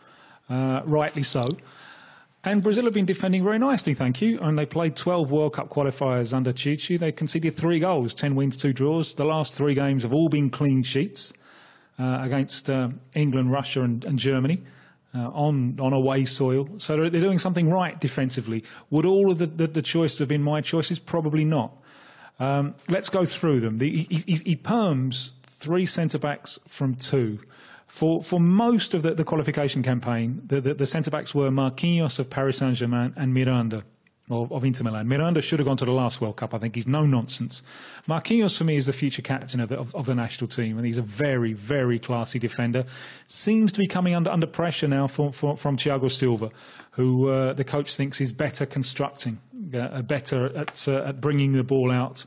rightly so. And Brazil have been defending very nicely, thank you. And they played 12 World Cup qualifiers under Chichi. They conceded 3 goals, 10 wins, 2 draws. The last 3 games have all been clean sheets against England, Russia and Germany. On away soil. So they're doing something right defensively. Would all of the choices have been my choices? Probably not. Let's go through them. He perms 3 centre-backs from 2. For most of the qualification campaign, the centre-backs were Marquinhos of Paris Saint-Germain and Miranda of Inter Milan. Miranda should have gone to the last World Cup. I think he's no nonsense. Marquinhos, for me, is the future captain of the national team, and he's a very, very classy defender. Seems to be coming under pressure now from Thiago Silva, who the coach thinks is better constructing, better at bringing the ball out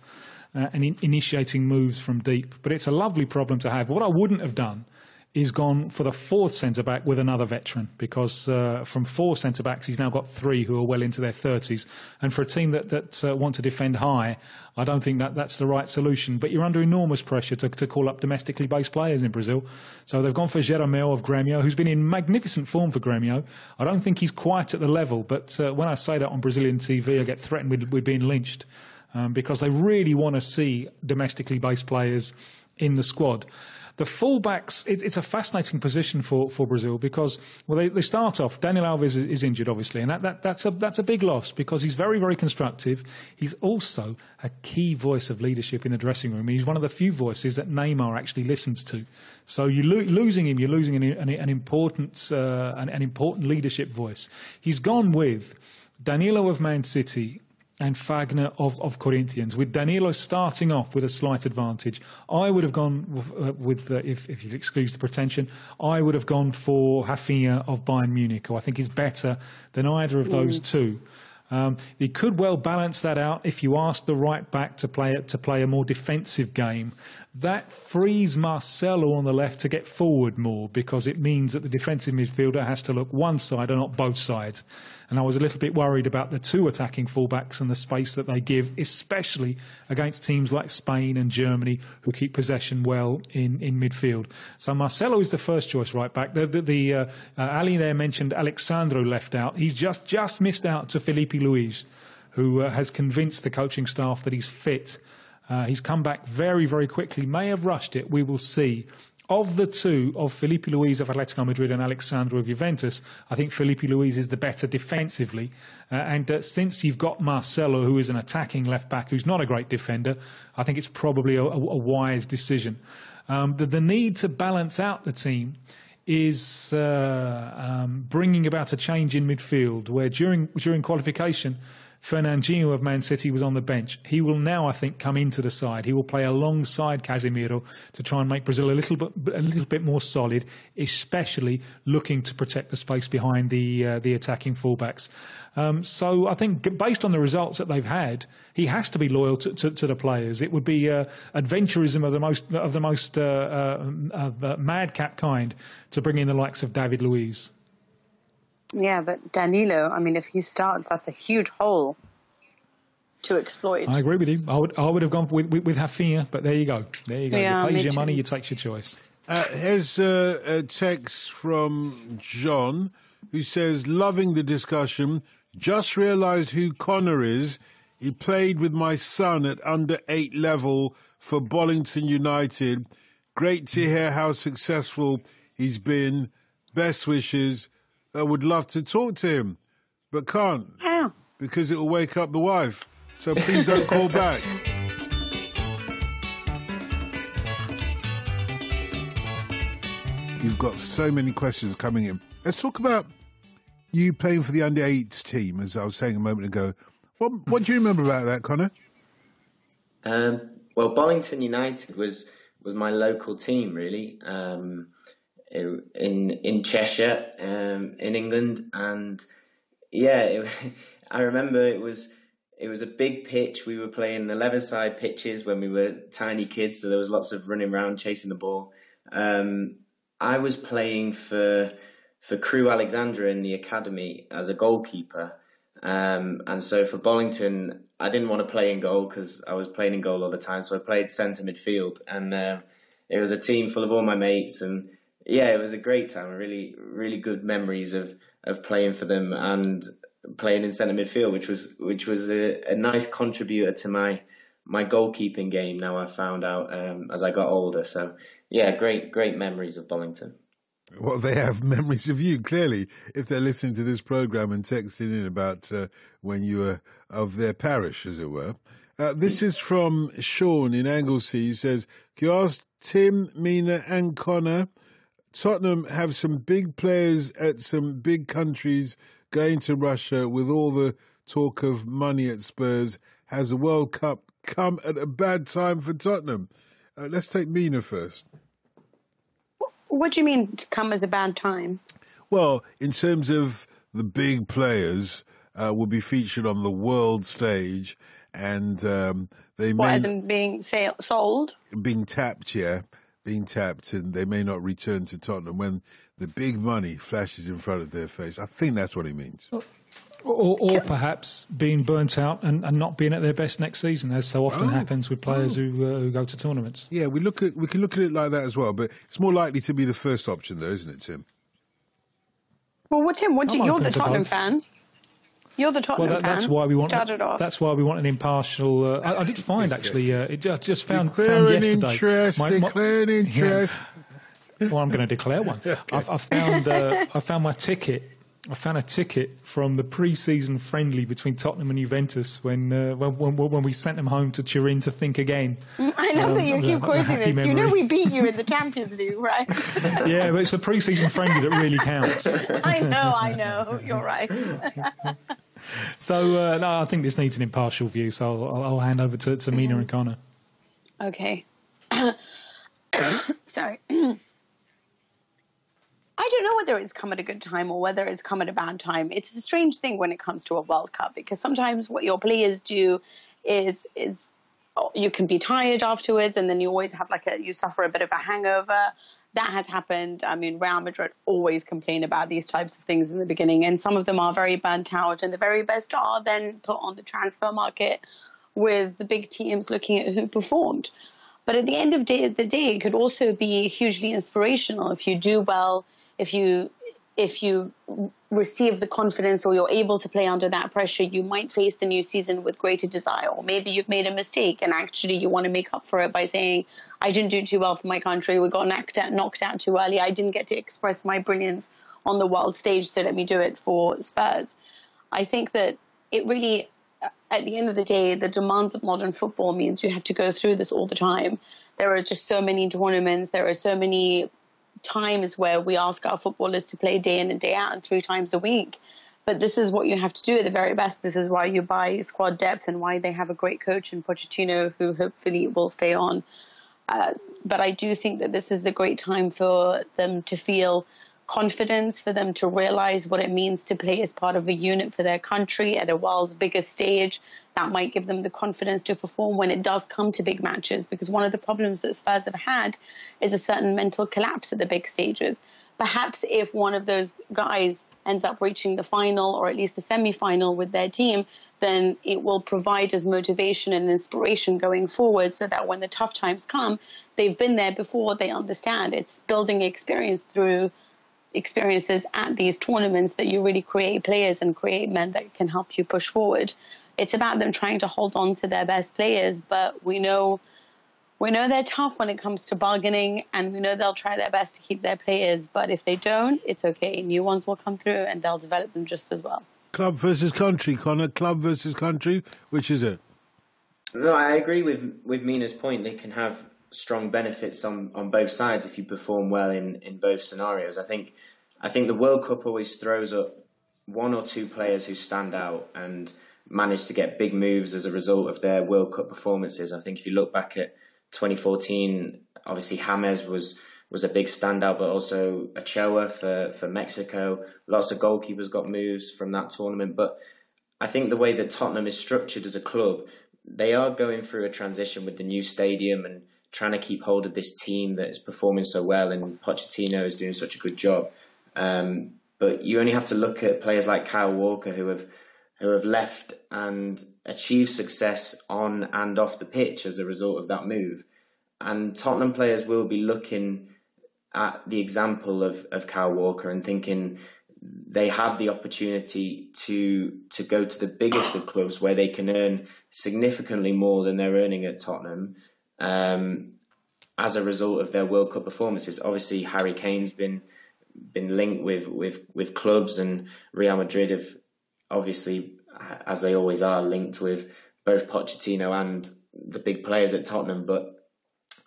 and initiating moves from deep. But it's a lovely problem to have. What I wouldn't have done is gone for the 4th centre-back with another veteran, because from 4 centre-backs he's now got 3 who are well into their 30s. And for a team that want to defend high, I don't think that's the right solution. But you're under enormous pressure to call up domestically based players in Brazil. So they've gone for Jeromel of Grêmio, who's been in magnificent form for Grêmio. I don't think he's quite at the level, but when I say that on Brazilian TV, I get threatened with being lynched because they really want to see domestically based players in the squad. The fullbacks, it's a fascinating position for Brazil because, well, they start off. Daniel Alves is injured, obviously, and that's a big loss because he's very, very constructive. He's also a key voice of leadership in the dressing room. He's one of the few voices that Neymar actually listens to. So you're losing him. You're losing an important leadership voice. He's gone with Danilo of Man City and Fagner of Corinthians, with Danilo starting off with a slight advantage. I would have gone with if you excuse the pretension, I would have gone for Rafinha of Bayern Munich, who I think is better than either of those two. He could well balance that out if you ask the right back to play a more defensive game. That frees Marcelo on the left to get forward more, because it means that the defensive midfielder has to look one side and not both sides. And I was a little bit worried about the 2 attacking fullbacks and the space that they give, especially against teams like Spain and Germany, who keep possession well in midfield. So Marcelo is the first choice right back. Ali there mentioned Alexandro left out. He's just missed out to Felipe Luiz, who has convinced the coaching staff that he's fit. He's come back very, very quickly. May have rushed it. We will see. Of the 2, of Felipe Luiz of Atletico Madrid and Alexandro of Juventus, I think Felipe Luiz is the better defensively. Since you've got Marcelo, who is an attacking left-back, who's not a great defender, I think it's probably a wise decision. The need to balance out the team is bringing about a change in midfield, where during qualification, Fernandinho of Man City was on the bench. He will now, I think, come into the side. He will play alongside Casemiro to try and make Brazil a little bit more solid, especially looking to protect the space behind the attacking fullbacks. So I think, based on the results that they've had, he has to be loyal to the players. It would be adventurism of the most madcap kind to bring in the likes of David Luiz. Yeah, but Danilo, I mean, if he starts, that's a huge hole to exploit. I agree with you. I would have gone with Rafinha, but there you go. Yeah, you pays your money, you take your choice. Here's a text from John, who says, loving the discussion, just realised who Conor is. He played with my son at under-8 level for Bollington United. Great to hear how successful he's been. Best wishes. I would love to talk to him, but can't, because it will wake up the wife. So please don't call back. You've got so many questions coming in. Let's talk about you playing for the under-8s team, as I was saying a moment ago. What do you remember about that, Conor? Well, Bollington United was my local team, really, in Cheshire, in England, and yeah, I remember it was a big pitch. We were playing the Leverside pitches when we were tiny kids, so there was lots of running around chasing the ball. I was playing for Crewe Alexandra in the academy as a goalkeeper. And so for Bollington, I didn't want to play in goal because I was playing in goal all the time. So I played centre midfield, and it was a team full of all my mates. And yeah, it was a great time. Really, really good memories of playing for them and playing in centre midfield, which was a nice contributor to my goalkeeping game. Now I found out as I got older. So yeah, great memories of Bollington. Well, they have memories of you, clearly, if they're listening to this programme and texting in about when you were of their parish, as it were. This is from Sean in Anglesey. He says, can you ask Tim, Mina and Conor, Tottenham have some big players at some big countries going to Russia with all the talk of money at Spurs. Has the World Cup come at a bad time for Tottenham? Let's take Mina first. What do you mean to come as a bad time? Well, in terms of the big players will be featured on the world stage, and they may... as in being sold? Being tapped, and they may not return to Tottenham when the big money flashes in front of their face. I think that's what he means. Or perhaps being burnt out and not being at their best next season, as so often happens with players who go to tournaments. Yeah, we can look at it like that as well, but it's more likely to be the first option, though, isn't it, Tim? Well, Tim, you're the Tottenham fan. You're the Tottenham fan. That's why we want. Started off. That's why we want an impartial. I did find actually. I just found declaring yesterday. Declaring interest. Well, I'm going to declare one. I found my ticket. I found a ticket from the pre-season friendly between Tottenham and Juventus when we sent them home to Turin to think again. I know that you keep quoting this. Memory. You know we beat you in the Champions League, right? Yeah, but it's the pre-season friendly that really counts. I know. You're right. So, no, I think this needs an impartial view, so I'll hand over to Mina and Conor. Okay. Sorry. I don't know whether it's come at a good time or whether it's come at a bad time. It's a strange thing when it comes to a World Cup, because sometimes what your players do is you can be tired afterwards, and then you always have you suffer a bit of a hangover. That has happened. I mean, Real Madrid always complain about these types of things in the beginning, and some of them are very burnt out, and the very best are then put on the transfer market with the big teams looking at who performed. But at the end of the day, it could also be hugely inspirational if you do well. If you receive the confidence, or you're able to play under that pressure, you might face the new season with greater desire. Or maybe you've made a mistake and actually you want to make up for it by saying, I didn't do too well for my country. We got knocked out too early. I didn't get to express my brilliance on the world stage, so let me do it for Spurs. I think that it really, at the end of the day, the demands of modern football means you have to go through this all the time. There are just so many tournaments. There are so many times where we ask our footballers to play day in and day out and 3 times a week. But this is what you have to do at the very best. This is why you buy squad depth and why they have a great coach in Pochettino who hopefully will stay on. But I do think that this is a great time for them to feel confidence, for them to realize what it means to play as part of a unit for their country at a world's biggest stage. That might give them the confidence to perform when it does come to big matches, because one of the problems that Spurs have had is a certain mental collapse at the big stages. Perhaps if one of those guys ends up reaching the final or at least the semi-final with their team, then it will provide as motivation and inspiration going forward, so that when the tough times come, they've been there before, they understand. It's building experience through experiences at these tournaments that you really create players and create men that can help you push forward. It's about them trying to hold on to their best players, but we know they're tough when it comes to bargaining, and we know they'll try their best to keep their players, but if they don't, it's okay. New ones will come through and they'll develop them just as well. Club versus country, Conor. Club versus country. Which is it? No, I agree with Mina's point. They can have strong benefits on both sides if you perform well in both scenarios. I think the World Cup always throws up 1 or 2 players who stand out, and managed to get big moves as a result of their World Cup performances. I think if you look back at 2014, obviously James was a big standout, but also Ochoa for Mexico. Lots of goalkeepers got moves from that tournament. But I think the way that Tottenham is structured as a club, they are going through a transition with the new stadium and trying to keep hold of this team that is performing so well, and Pochettino is doing such a good job. But you only have to look at players like Kyle Walker who have left and achieved success on and off the pitch as a result of that move. And Tottenham players will be looking at the example of Kyle Walker and thinking they have the opportunity to go to the biggest of clubs where they can earn significantly more than they're earning at Tottenham as a result of their World Cup performances. Obviously, Harry Kane's been linked with clubs, and Real Madrid have obviously, as they always are, linked with both Pochettino and the big players at Tottenham. But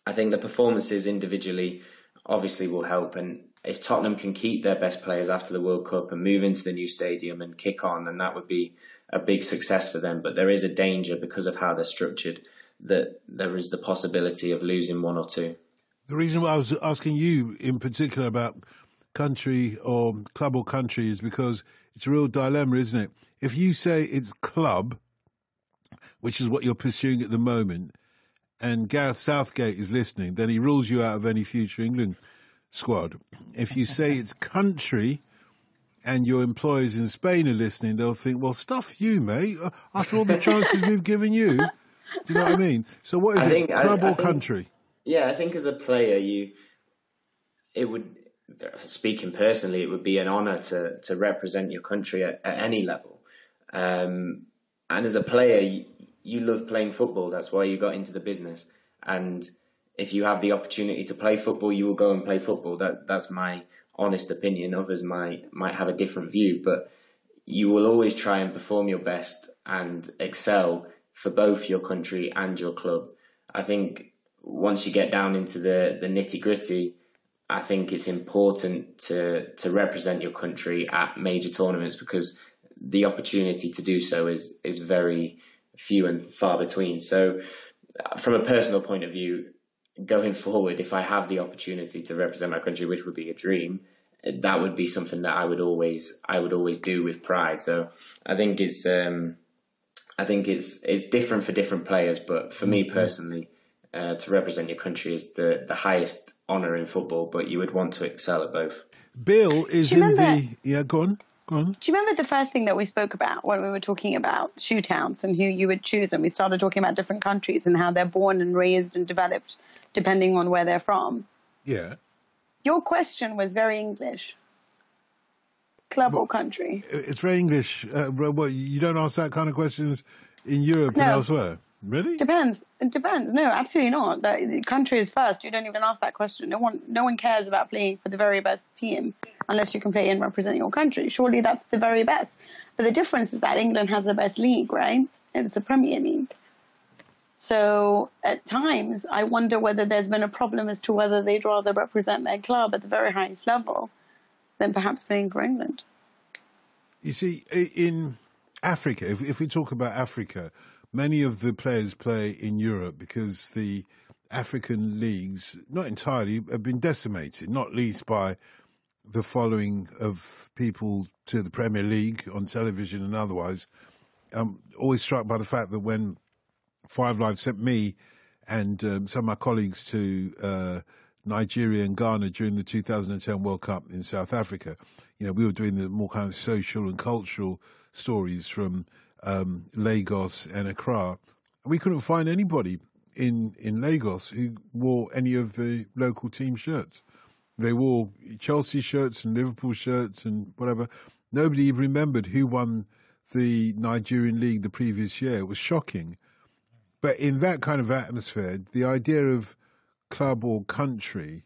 I think the performances individually obviously will help, and if Tottenham can keep their best players after the World Cup and move into the new stadium and kick on, then that would be a big success for them. But there is a danger, because of how they're structured, that there is the possibility of losing one or two. The reason why I was asking you in particular about country or club or country is because it's a real dilemma, isn't it? If you say it's club, which is what you're pursuing at the moment, and Gareth Southgate is listening, then he rules you out of any future England squad. If you say it's country and your employers in Spain are listening, they'll think, well, stuff you, mate, after all the chances we've given you. Do you know what I mean? So what is it, club or country? Yeah, I think as a player, it would, speaking personally, it would be an honour to represent your country at any level. And as a player, you love playing football. That's why you got into the business. And if you have the opportunity to play football, you will go and play football. That's my honest opinion. Others might have a different view, but you will always try and perform your best and excel for both your country and your club. I think once you get down into the nitty-gritty, I think it's important to represent your country at major tournaments, because the opportunity to do so is very few and far between. So from a personal point of view, going forward, if I have the opportunity to represent my country, which would be a dream, that would be something that I would always do with pride. So I think it's different for different players, but for me personally, to represent your country is the highest honour in football, but you would want to excel at both. Bill is go on. Do you remember the first thing that we spoke about when we were talking about shootouts and who you would choose, and we started talking about different countries and how they're born and raised and developed depending on where they're from? Yeah. Your question was very English. Club or country? It's very English. What, you don't ask that kind of questions in Europe and elsewhere? Really? Depends. It depends. No, absolutely not. The country is first. You don't even ask that question. No one cares about playing for the very best team unless you can play and represent your country. Surely that's the very best. But the difference is that England has the best league, right? It's the Premier League. So at times, I wonder whether there's been a problem as to whether they'd rather represent their club at the very highest level than perhaps playing for England. You see, in Africa, if we talk about Africa, many of the players play in Europe because the African leagues, not entirely, have been decimated, not least by the following of people to the Premier League on television and otherwise. Always struck by the fact that when Five Live sent me and some of my colleagues to Nigeria and Ghana during the 2010 World Cup in South Africa, we were doing the more kind of social and cultural stories from Lagos and Accra. And we couldn't find anybody in Lagos who wore any of the local team shirts. They wore Chelsea shirts and Liverpool shirts and whatever. Nobody even remembered who won the Nigerian league the previous year. It was shocking. But in that kind of atmosphere, the idea of club or country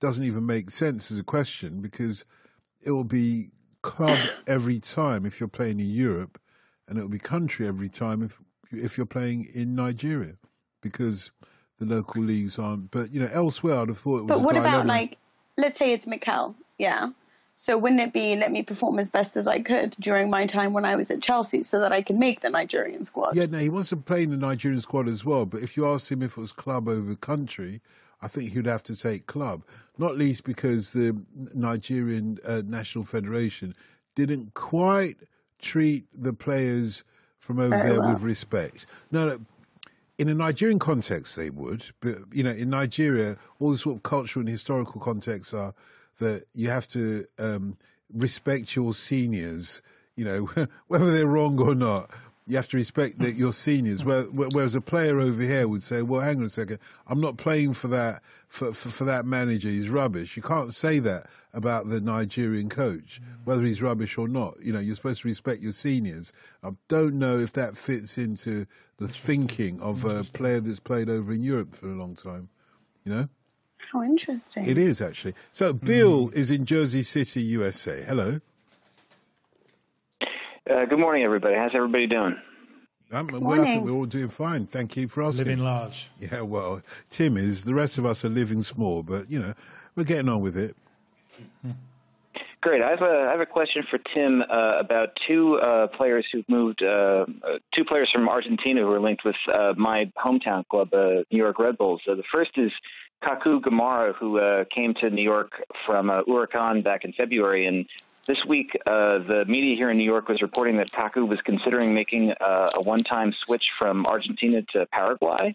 doesn't even make sense as a question, because it will be club every time if you're playing in Europe, and it will be country every time if you're playing in Nigeria, because the local leagues aren't. But elsewhere, I'd have thought it was. But what about, like, let's say it's Mikel, yeah, So wouldn't it be let me perform as best as I could during my time when I was at Chelsea so that I can make the Nigerian squad? Yeah, no, he wants to play in the Nigerian squad as well. But if you asked him if it was club over country, I think he'd have to take club. Not least because the Nigerian National Federation didn't quite treat the players from over there with respect. No, in a Nigerian context they would. But, in Nigeria, all the sort of cultural and historical contexts are that you have to respect your seniors, whether they're wrong or not. You have to respect your seniors. Whereas a player over here would say, "Well, hang on a second, I'm not playing for that for that manager. He's rubbish." You can't say that about the Nigerian coach, whether he's rubbish or not. You're supposed to respect your seniors. I don't know if that fits into the thinking of a player that's played over in Europe for a long time. How interesting. It is, actually. So Bill is in Jersey City, USA. Hello. Good morning, everybody. How's everybody doing? Well, I think we're all doing fine. Thank you for asking. Living large. Yeah, well, Tim is. The rest of us are living small, but, we're getting on with it. Great. I have a question for Tim about two players who've moved, two players from Argentina who are linked with my hometown club, New York Red Bulls. The first is Kaku Gamara, who came to New York from Huracan back in February. And this week, the media here in New York was reporting that Kaku was considering making a one-time switch from Argentina to Paraguay.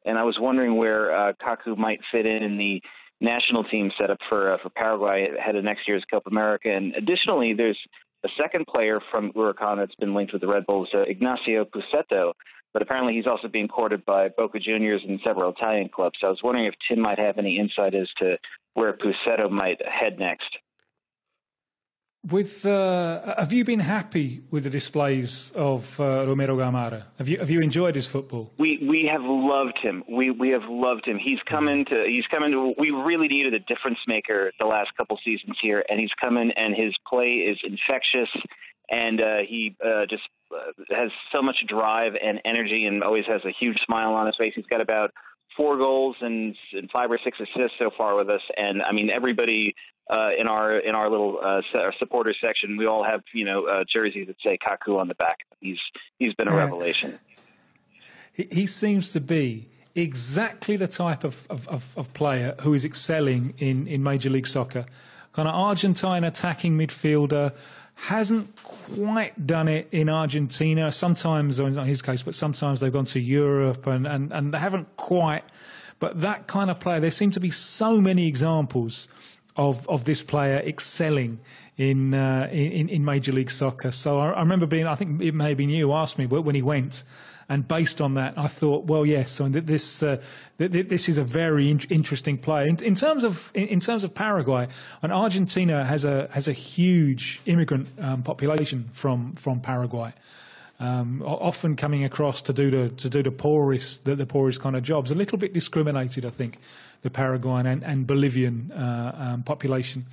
And I was wondering where Kaku might fit in the national team set up for Paraguay ahead of next year's Copa America. And additionally, there's a second player from Huracan that's been linked with the Red Bulls, Ignacio Pusetto, but apparently he's also being courted by Boca Juniors and several Italian clubs. So I was wondering if Tim might have any insight as to where Pusetto might head next. Have you been happy with the displays of Romero Gamara? Have you enjoyed his football? We have loved him. We have loved him. He's come into. We really needed a difference maker the last couple seasons here, and he's come in, and his play is infectious, and he just has so much drive and energy, and always has a huge smile on his face. He's got about 4 goals and 5 or 6 assists so far with us, and I mean everybody in our little supporter section, we all have jerseys that say Kaku on the back. He's been a revelation. He seems to be exactly the type of player who is excelling in Major League Soccer. Kind of Argentine attacking midfielder. Hasn't quite done it in Argentina. Sometimes, or not his case, but sometimes they've gone to Europe and they haven't quite. But that kind of player, there seem to be so many examples of this player excelling in Major League Soccer. So I remember I think it may have been you who asked me when he went. And based on that, I thought, well, yes, so this is a very interesting player. In terms of Paraguay, and Argentina has a huge immigrant population from Paraguay, often coming across to do the poorest kind of jobs. A little bit discriminated, I think, the Paraguayan and Bolivian population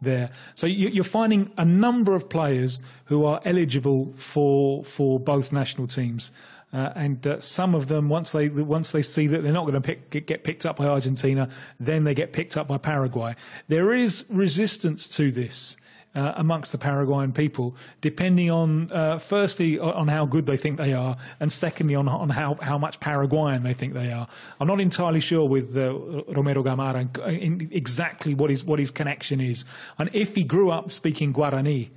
there. So you're finding a number of players who are eligible for both national teams. And some of them, once they see that they're not going to get picked up by Argentina, then they get picked up by Paraguay. There is resistance to this amongst the Paraguayan people, depending on firstly on how good they think they are, and secondly on how much Paraguayan they think they are. I'm not entirely sure with Romero Gamara in exactly what his connection is, and if he grew up speaking Guarani,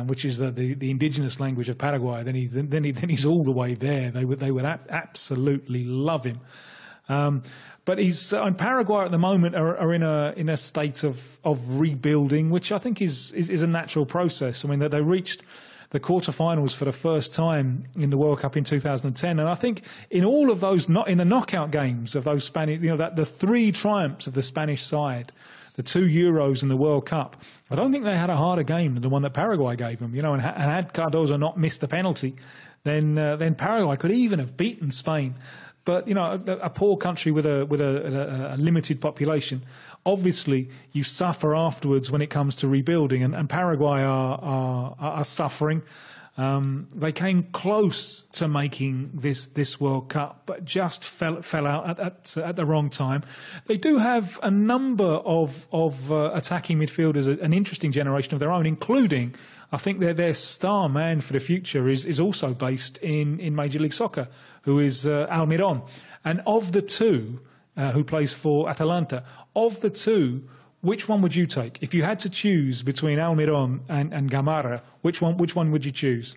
which is the indigenous language of Paraguay, then he's all the way there. They would absolutely love him. But he's in Paraguay at the moment are in a state of rebuilding, which I think is a natural process. I mean, they reached the quarterfinals for the first time in the World Cup in 2010, and I think in all of those, not in the knockout games of those Spanish, the 3 triumphs of the Spanish side, the 2 Euros and the World Cup, I don't think they had a harder game than the one that Paraguay gave them. And had Cardozo not missed the penalty, then Paraguay could even have beaten Spain. But a poor country with a limited population, obviously you suffer afterwards when it comes to rebuilding, and Paraguay are suffering. They came close to making this World Cup, but just fell out at the wrong time. They do have a number of attacking midfielders, an interesting generation of their own, including, I think their star man for the future is also based in Major League Soccer, who is Almiron. And of the two who plays for Atalanta, of the two, which one would you take? If you had to choose between Almiron and Gamara, which one would you choose?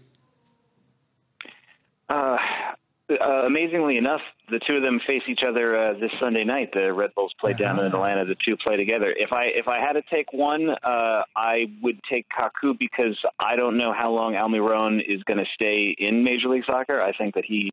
Amazingly enough, the two of them face each other this Sunday night. The Red Bulls play down in Atlanta. The two play together. If I had to take one, I would take Kaku, because I don't know how long Almiron is going to stay in Major League Soccer. I think that he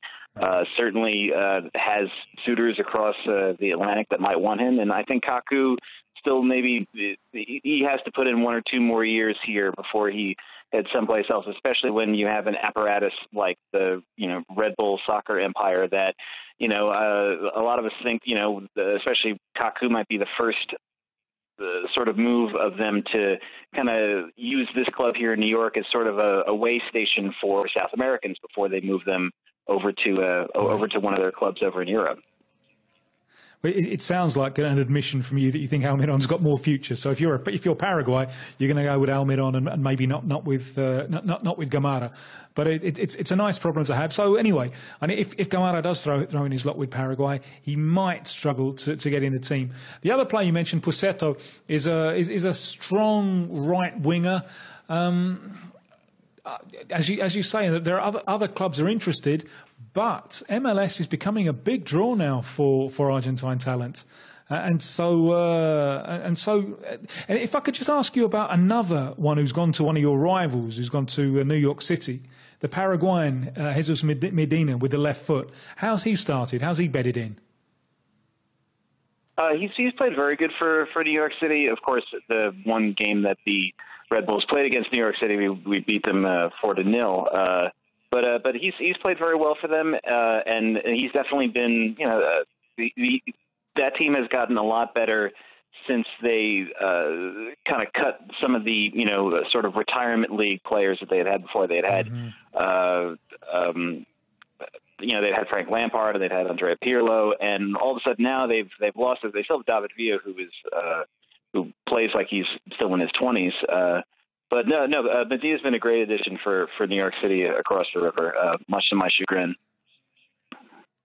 certainly has suitors across the Atlantic that might want him, and I think Kaku still maybe he has to put in 1 or 2 more years here before he heads someplace else, especially when you have an apparatus like the Red Bull soccer empire that a lot of us think especially Kaku might be the first sort of move of them to kind of use this club here in New York as sort of a way station for South Americans before they move them over to one of their clubs over in Europe. It sounds like an admission from you that you think Almiron's got more future. So if you're Paraguay, you're going to go with Almiron and maybe not with Gamara. But it's a nice problem to have. So anyway, and if Gamara does throw in his lot with Paraguay, he might struggle to get in the team. The other player you mentioned, Pusetto, is a strong right winger. As you say, that there are other clubs are interested. But MLS is becoming a big draw now for Argentine talent, and so if I could just ask you about another one who's gone to one of your rivals, who's gone to New York City, the Paraguayan Jesus Medina with the left foot. How's he started? How's he bedded in? He's played very good for New York City. Of course, the one game that the Red Bulls played against New York City, we beat them 4-0. But he's played very well for them, and he's definitely been, that team has gotten a lot better since they kind of cut some of the, sort of retirement league players that they had before. They had they'd had Frank Lampard and they'd had Andrea Pirlo, and all of a sudden now they've lost it. They still have David Villa, who plays like he's still in his 20s. But no, Medina's been a great addition for New York City across the river, much to my chagrin.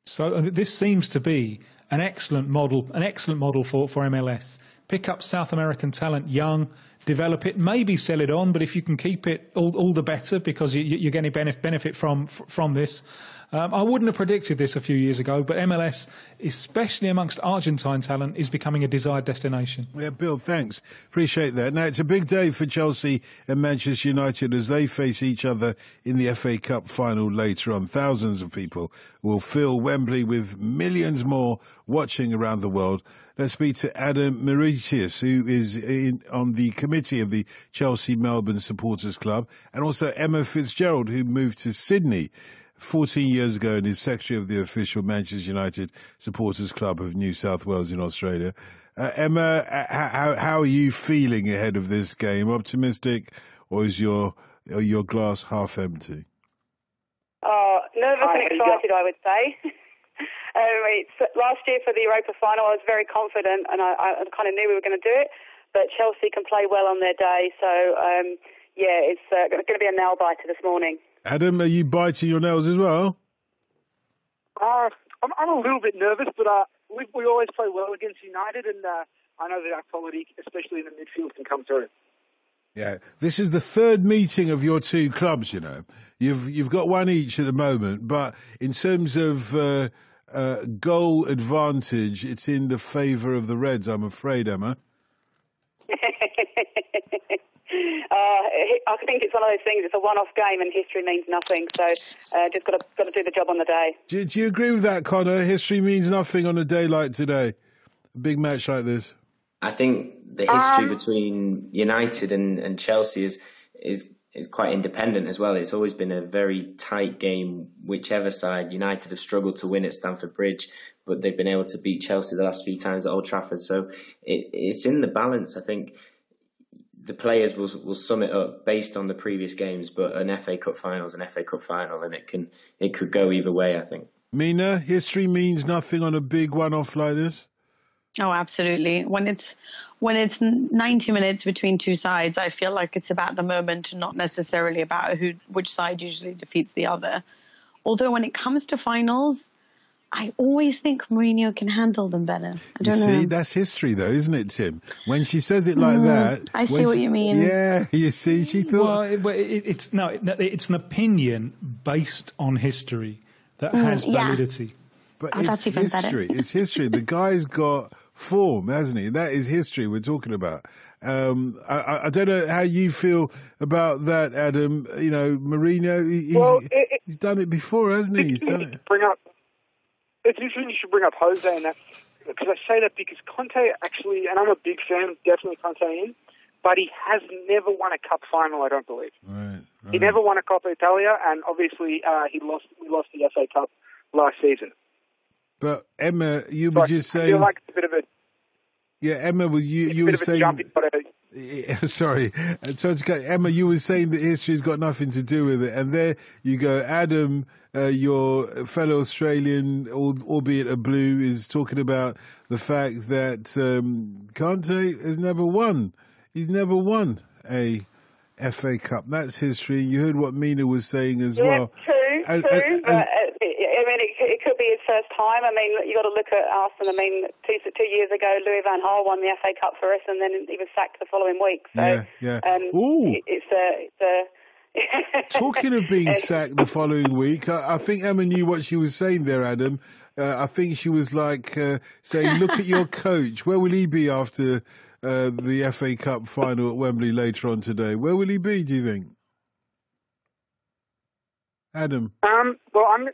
So this seems to be an excellent model for MLS. Pick up South American talent young, develop it, maybe sell it on, but if you can keep it, all the better, because you're going to benefit from this. I wouldn't have predicted this a few years ago, but MLS, especially amongst Argentine talent, is becoming a desired destination. Yeah, Bill, thanks. Appreciate that. Now, it's a big day for Chelsea and Manchester United as they face each other in the FA Cup final later on. Thousands of people will fill Wembley with millions more watching around the world. Let's speak to Adam Mauritius, who is on the committee of the Chelsea Melbourne Supporters Club, and also Emma Fitzgerald, who moved to Sydney 14 years ago and is secretary of the official Manchester United Supporters Club of New South Wales in Australia. Emma, how are you feeling ahead of this game? Optimistic, or is your glass half empty? Nervous and excited, I would say. Last year for the Europa final, I was very confident, and I kind of knew we were going to do it. But Chelsea can play well on their day, so it's going to be a nail biter this morning. Adam, are you biting your nails as well? I'm a little bit nervous, but we always play well against United, and I know that our quality, especially in the midfield, can come through. Yeah, this is the third meeting of your two clubs. You've got one each at the moment, but in terms of goal advantage, it's in the favour of the Reds, I'm afraid, Emma. I think it's one of those things. It's a one-off game, and history means nothing. So just got to do the job on the day. Do you agree with that, Conor? History means nothing on a day like today, a big match like this. I think the history between United and Chelsea is quite independent as well. It's always been a very tight game, whichever side. United have struggled to win at Stamford Bridge, but they've been able to beat Chelsea the last few times at Old Trafford. So it's in the balance, I think. the players will sum it up based on the previous games, but an FA Cup final is an FA Cup final, and it could go either way, I think. Mina, history means nothing on a big one-off like this? Oh, absolutely. When it's 90 minutes between two sides, I feel like it's about the moment, not necessarily about which side usually defeats the other. Although when it comes to finals, I always think Mourinho can handle them better. I don't know. You see, that's history though, isn't it, Tim? When she says it like that... I see what you mean. Yeah, you see, she thought... Well, it's an opinion based on history that has validity. But it's history. It's history. The guy's got form, hasn't he? That is history we're talking about. I don't know how you feel about that, Adam. You know, Mourinho, he's done it before, hasn't he? He's done it. It's interesting you should bring up Jose and that, because I say that because Conte actually, and I'm a big fan, definitely Conte in, but he has never won a cup final, I don't believe. Right. He never won a Coppa Italia, and obviously we lost the FA Cup last season. But Emma, you were just saying... I feel like it's a bit of a... Yeah, Emma, you were saying... Sorry. Emma, you were saying that history's got nothing to do with it. And there you go. Adam, your fellow Australian, albeit a blue, is talking about the fact that Conte has never won. He's never won a FA Cup. That's history. You heard what Mina was saying as well. True. It could be his first time. I mean, you got to look at Arsenal. I mean, two years ago, Louis van Gaal won the FA Cup for us, and then he was sacked the following week. So, Talking of being sacked the following week, I think Emma knew what she was saying there, Adam. I think she was like saying, look at your coach. Where will he be after the FA Cup final at Wembley later on today? Where will he be, do you think? Adam? Well, I'm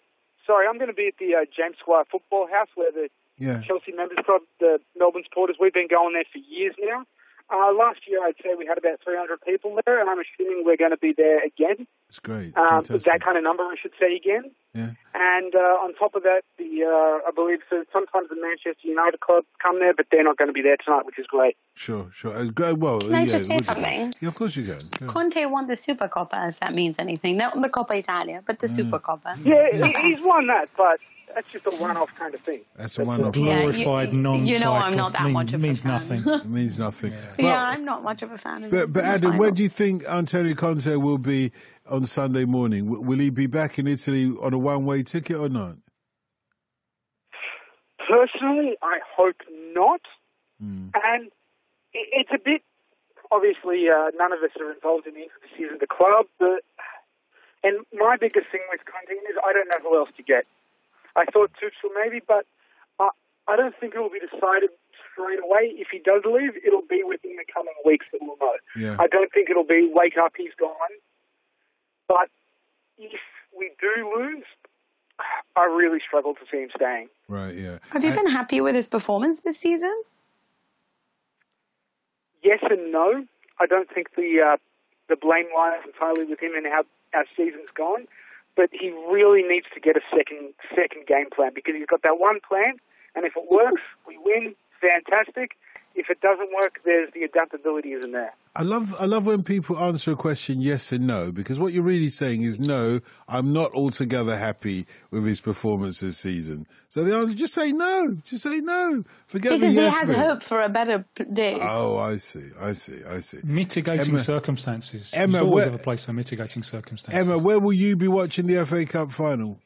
going to be at the James Squire Football House where the Chelsea Members Club, the Melbourne supporters, we've been going there for years now. Last year, I'd say we had about 300 people there, and I'm assuming we're going to be there again. That's great. That kind of number, I should say, again. Yeah. And on top of that, I believe sometimes the Manchester United club come there, but they're not going to be there tonight, which is great. Sure. Well, can I just say something? Yeah, of course you can. Yeah. Conte won the Supercoppa, if that means anything. Not the Coppa Italia, but the Supercoppa. Yeah, he's won that, but that's just a one-off kind of thing. That's a one-off. Glorified non-title. You know I'm not that much of a fan. Means nothing. It means nothing. Yeah, I'm not much of a fan of it. But Adam, where do you think Antonio Conte will be on Sunday morning? Will he be back in Italy on a one-way ticket or not? Personally, I hope not. And it's a bit, obviously, none of us are involved in the intricacies of the club. And my biggest thing with Conte is I don't know who else to get. I thought Tuchel maybe, but I don't think it will be decided straight away. If he does leave, it'll be within the coming weeks that we'll know. Yeah. I don't think it'll be wake up, he's gone. But if we do lose, I really struggle to see him staying. Right, yeah. Have you been happy with his performance this season? Yes and no. I don't think the blame lies entirely with him and how our season's gone. But he really needs to get a second game plan because he's got that one plan, and if it works, we win. Fantastic. If it doesn't work, there's the adaptability isn't there. I love when people answer a question yes and no, because what you're really saying is no, I'm not altogether happy with his performance this season. So the answer, just say no. Just say no. Forget because the yes he has hope for a better day. Oh, I see. Mitigating circumstances. Emma, There's always a place for mitigating circumstances. Emma, where will you be watching the FA Cup final?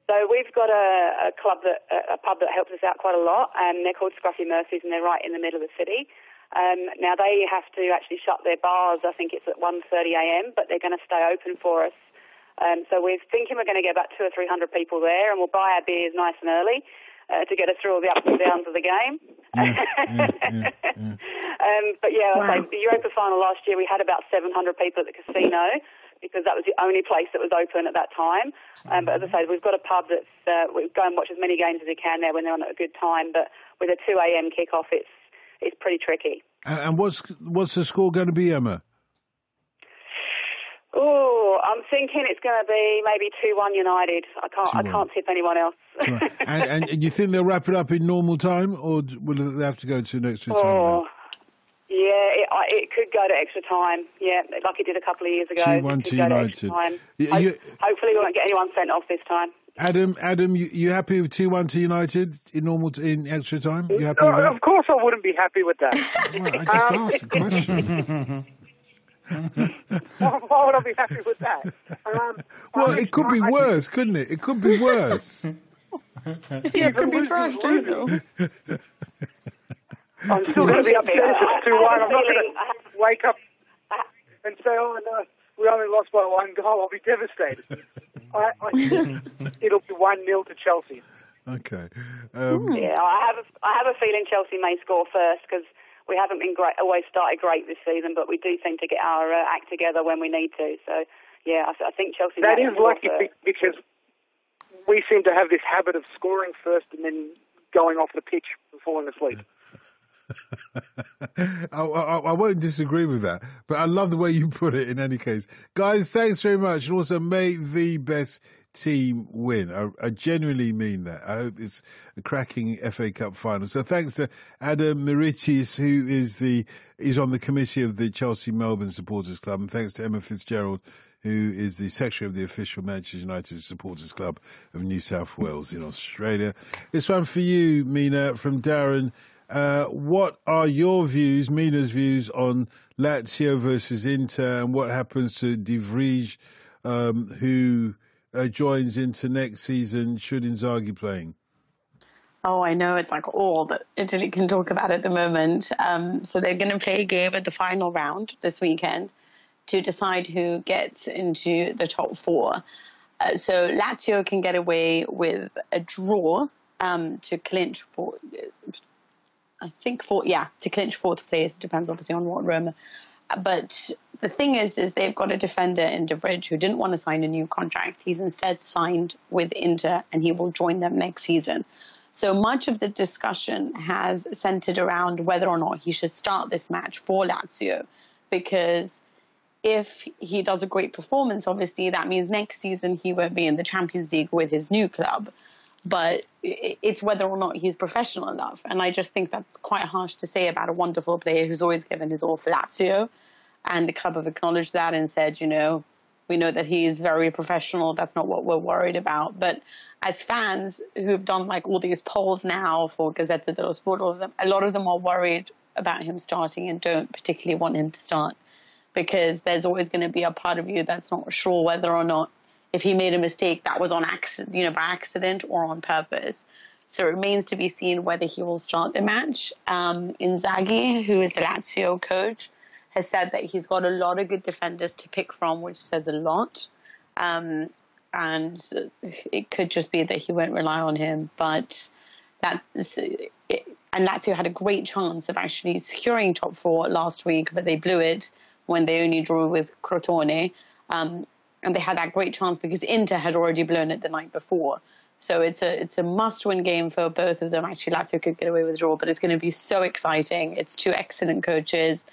So we've got a pub that helps us out quite a lot, and they're called Scruffy Mercies, and they're right in the middle of the city. Now they have to actually shut their bars. I think it's at 1:30 a.m., but they're going to stay open for us. So we're thinking we're going to get about 200 or 300 people there, and we'll buy our beers nice and early to get us through all the ups and downs of the game. But wow. The Europa final last year, we had about 700 people at the casino, because that was the only place that was open at that time. But as I say, we've got a pub that's we go and watch as many games as we can there when they're on at a good time. But with a 2 a.m. kick-off, it's pretty tricky. And what's the score going to be, Emma? Oh, I'm thinking it's going to be maybe 2-1 United. I can't tip anyone else. and you think they'll wrap it up in normal time, or will they have to go to an extra time? Yeah, it could go to extra time. Yeah, like it did a couple of years ago. 2-1 to United. Hopefully we won't get anyone sent off this time. Adam, you happy with 2-1 to United in extra time? You happy with that? Of course I wouldn't be happy with that. Well, I just asked a question. Why would I be happy with that? It could be worse, couldn't it? It could be worse. It could be trash too, though. I'm still going to be upset if it's 2-1. I'm not going to wake up and say, oh, no, we only lost by 1 goal. I'll be devastated. I think it'll be 1-0 to Chelsea. Okay. I have a feeling Chelsea may score first because we haven't been great, always started great this season, but we do seem to get our act together when we need to. So, yeah, I think Chelsea that may is lucky because we seem to have this habit of scoring first and then going off the pitch and falling asleep. I won't disagree with that, but I love the way you put it in any case. Guys, thanks very much. And also, may the best team win. I genuinely mean that. I hope it's a cracking FA Cup final. So thanks to Adam Miritis, who is on the committee of the Chelsea Melbourne Supporters Club, and thanks to Emma Fitzgerald, who is the secretary of the official Manchester United Supporters Club of New South Wales in Australia. This one for you, Mina, from Darren. What are your views, Mina's views, on Lazio versus Inter, and what happens to De Vrij, who joins Inter next season, should Inzaghi playing? Oh, I know. It's like all that Italy can talk about at the moment. So they're going to play a game at the final round this weekend to decide who gets into the top 4. So Lazio can get away with a draw to clinch to clinch 4th place. It depends obviously on what Roma. But the thing is they've got a defender in De Vrij who didn't want to sign a new contract. He's instead signed with Inter and he will join them next season. So much of the discussion has centered around whether or not he should start this match for Lazio, because if he does a great performance, obviously that means next season he won't be in the Champions League with his new club. But it's whether or not he's professional enough. And I just think that's quite harsh to say about a wonderful player who's always given his all for Lazio. And the club have acknowledged that and said, we know that he is very professional. That's not what we're worried about. But as fans who've done like all these polls now for Gazzetta dello Sport, a lot of them are worried about him starting and don't particularly want him to start, because there's always going to be a part of you that's not sure whether or not if he made a mistake that was on accident, by accident or on purpose. So it remains to be seen whether he will start the match. Inzaghi, who is the Lazio coach, has said that he's got a lot of good defenders to pick from, which says a lot. And it could just be that he won't rely on him. But and Lazio had a great chance of actually securing top 4 last week, but they blew it when they only drew with Crotone. And they had that great chance because Inter had already blown it the night before. So it's a must-win game for both of them. Actually, Lazio could get away with a draw, but it's going to be so exciting. It's 2 excellent coaches.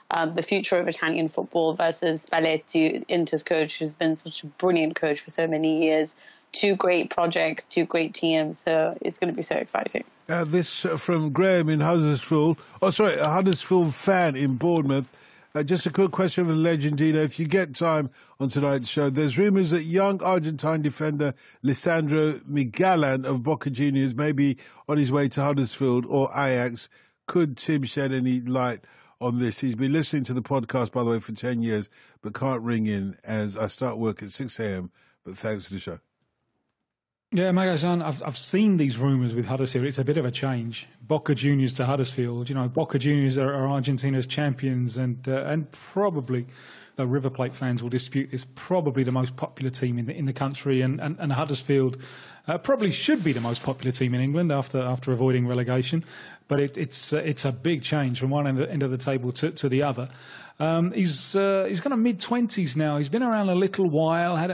The future of Italian football versus Spalletti, Inter's coach, who's been such a brilliant coach for so many years. 2 great projects, 2 great teams. So it's going to be so exciting. This from Graham in Huddersfield. Oh, sorry, a Huddersfield fan in Bournemouth. Just a quick question for the Legendino. If you get time on tonight's show, there's rumours that young Argentine defender Lisandro Migalan of Boca Juniors may be on his way to Huddersfield or Ajax. Could Tim shed any light on this? He's been listening to the podcast, by the way, for 10 years, but can't ring in as I start work at 6 a.m. But thanks for the show. Yeah, Magazine, I've seen these rumours with Huddersfield. It's a bit of a change. Boca Juniors to Huddersfield. Boca Juniors are Argentina's champions and probably, though River Plate fans will dispute, is probably the most popular team in the country. And Huddersfield probably should be the most popular team in England after avoiding relegation. But it's a big change from one end of the table to the other. He's kind of mid-20s now. He's been around a little while, had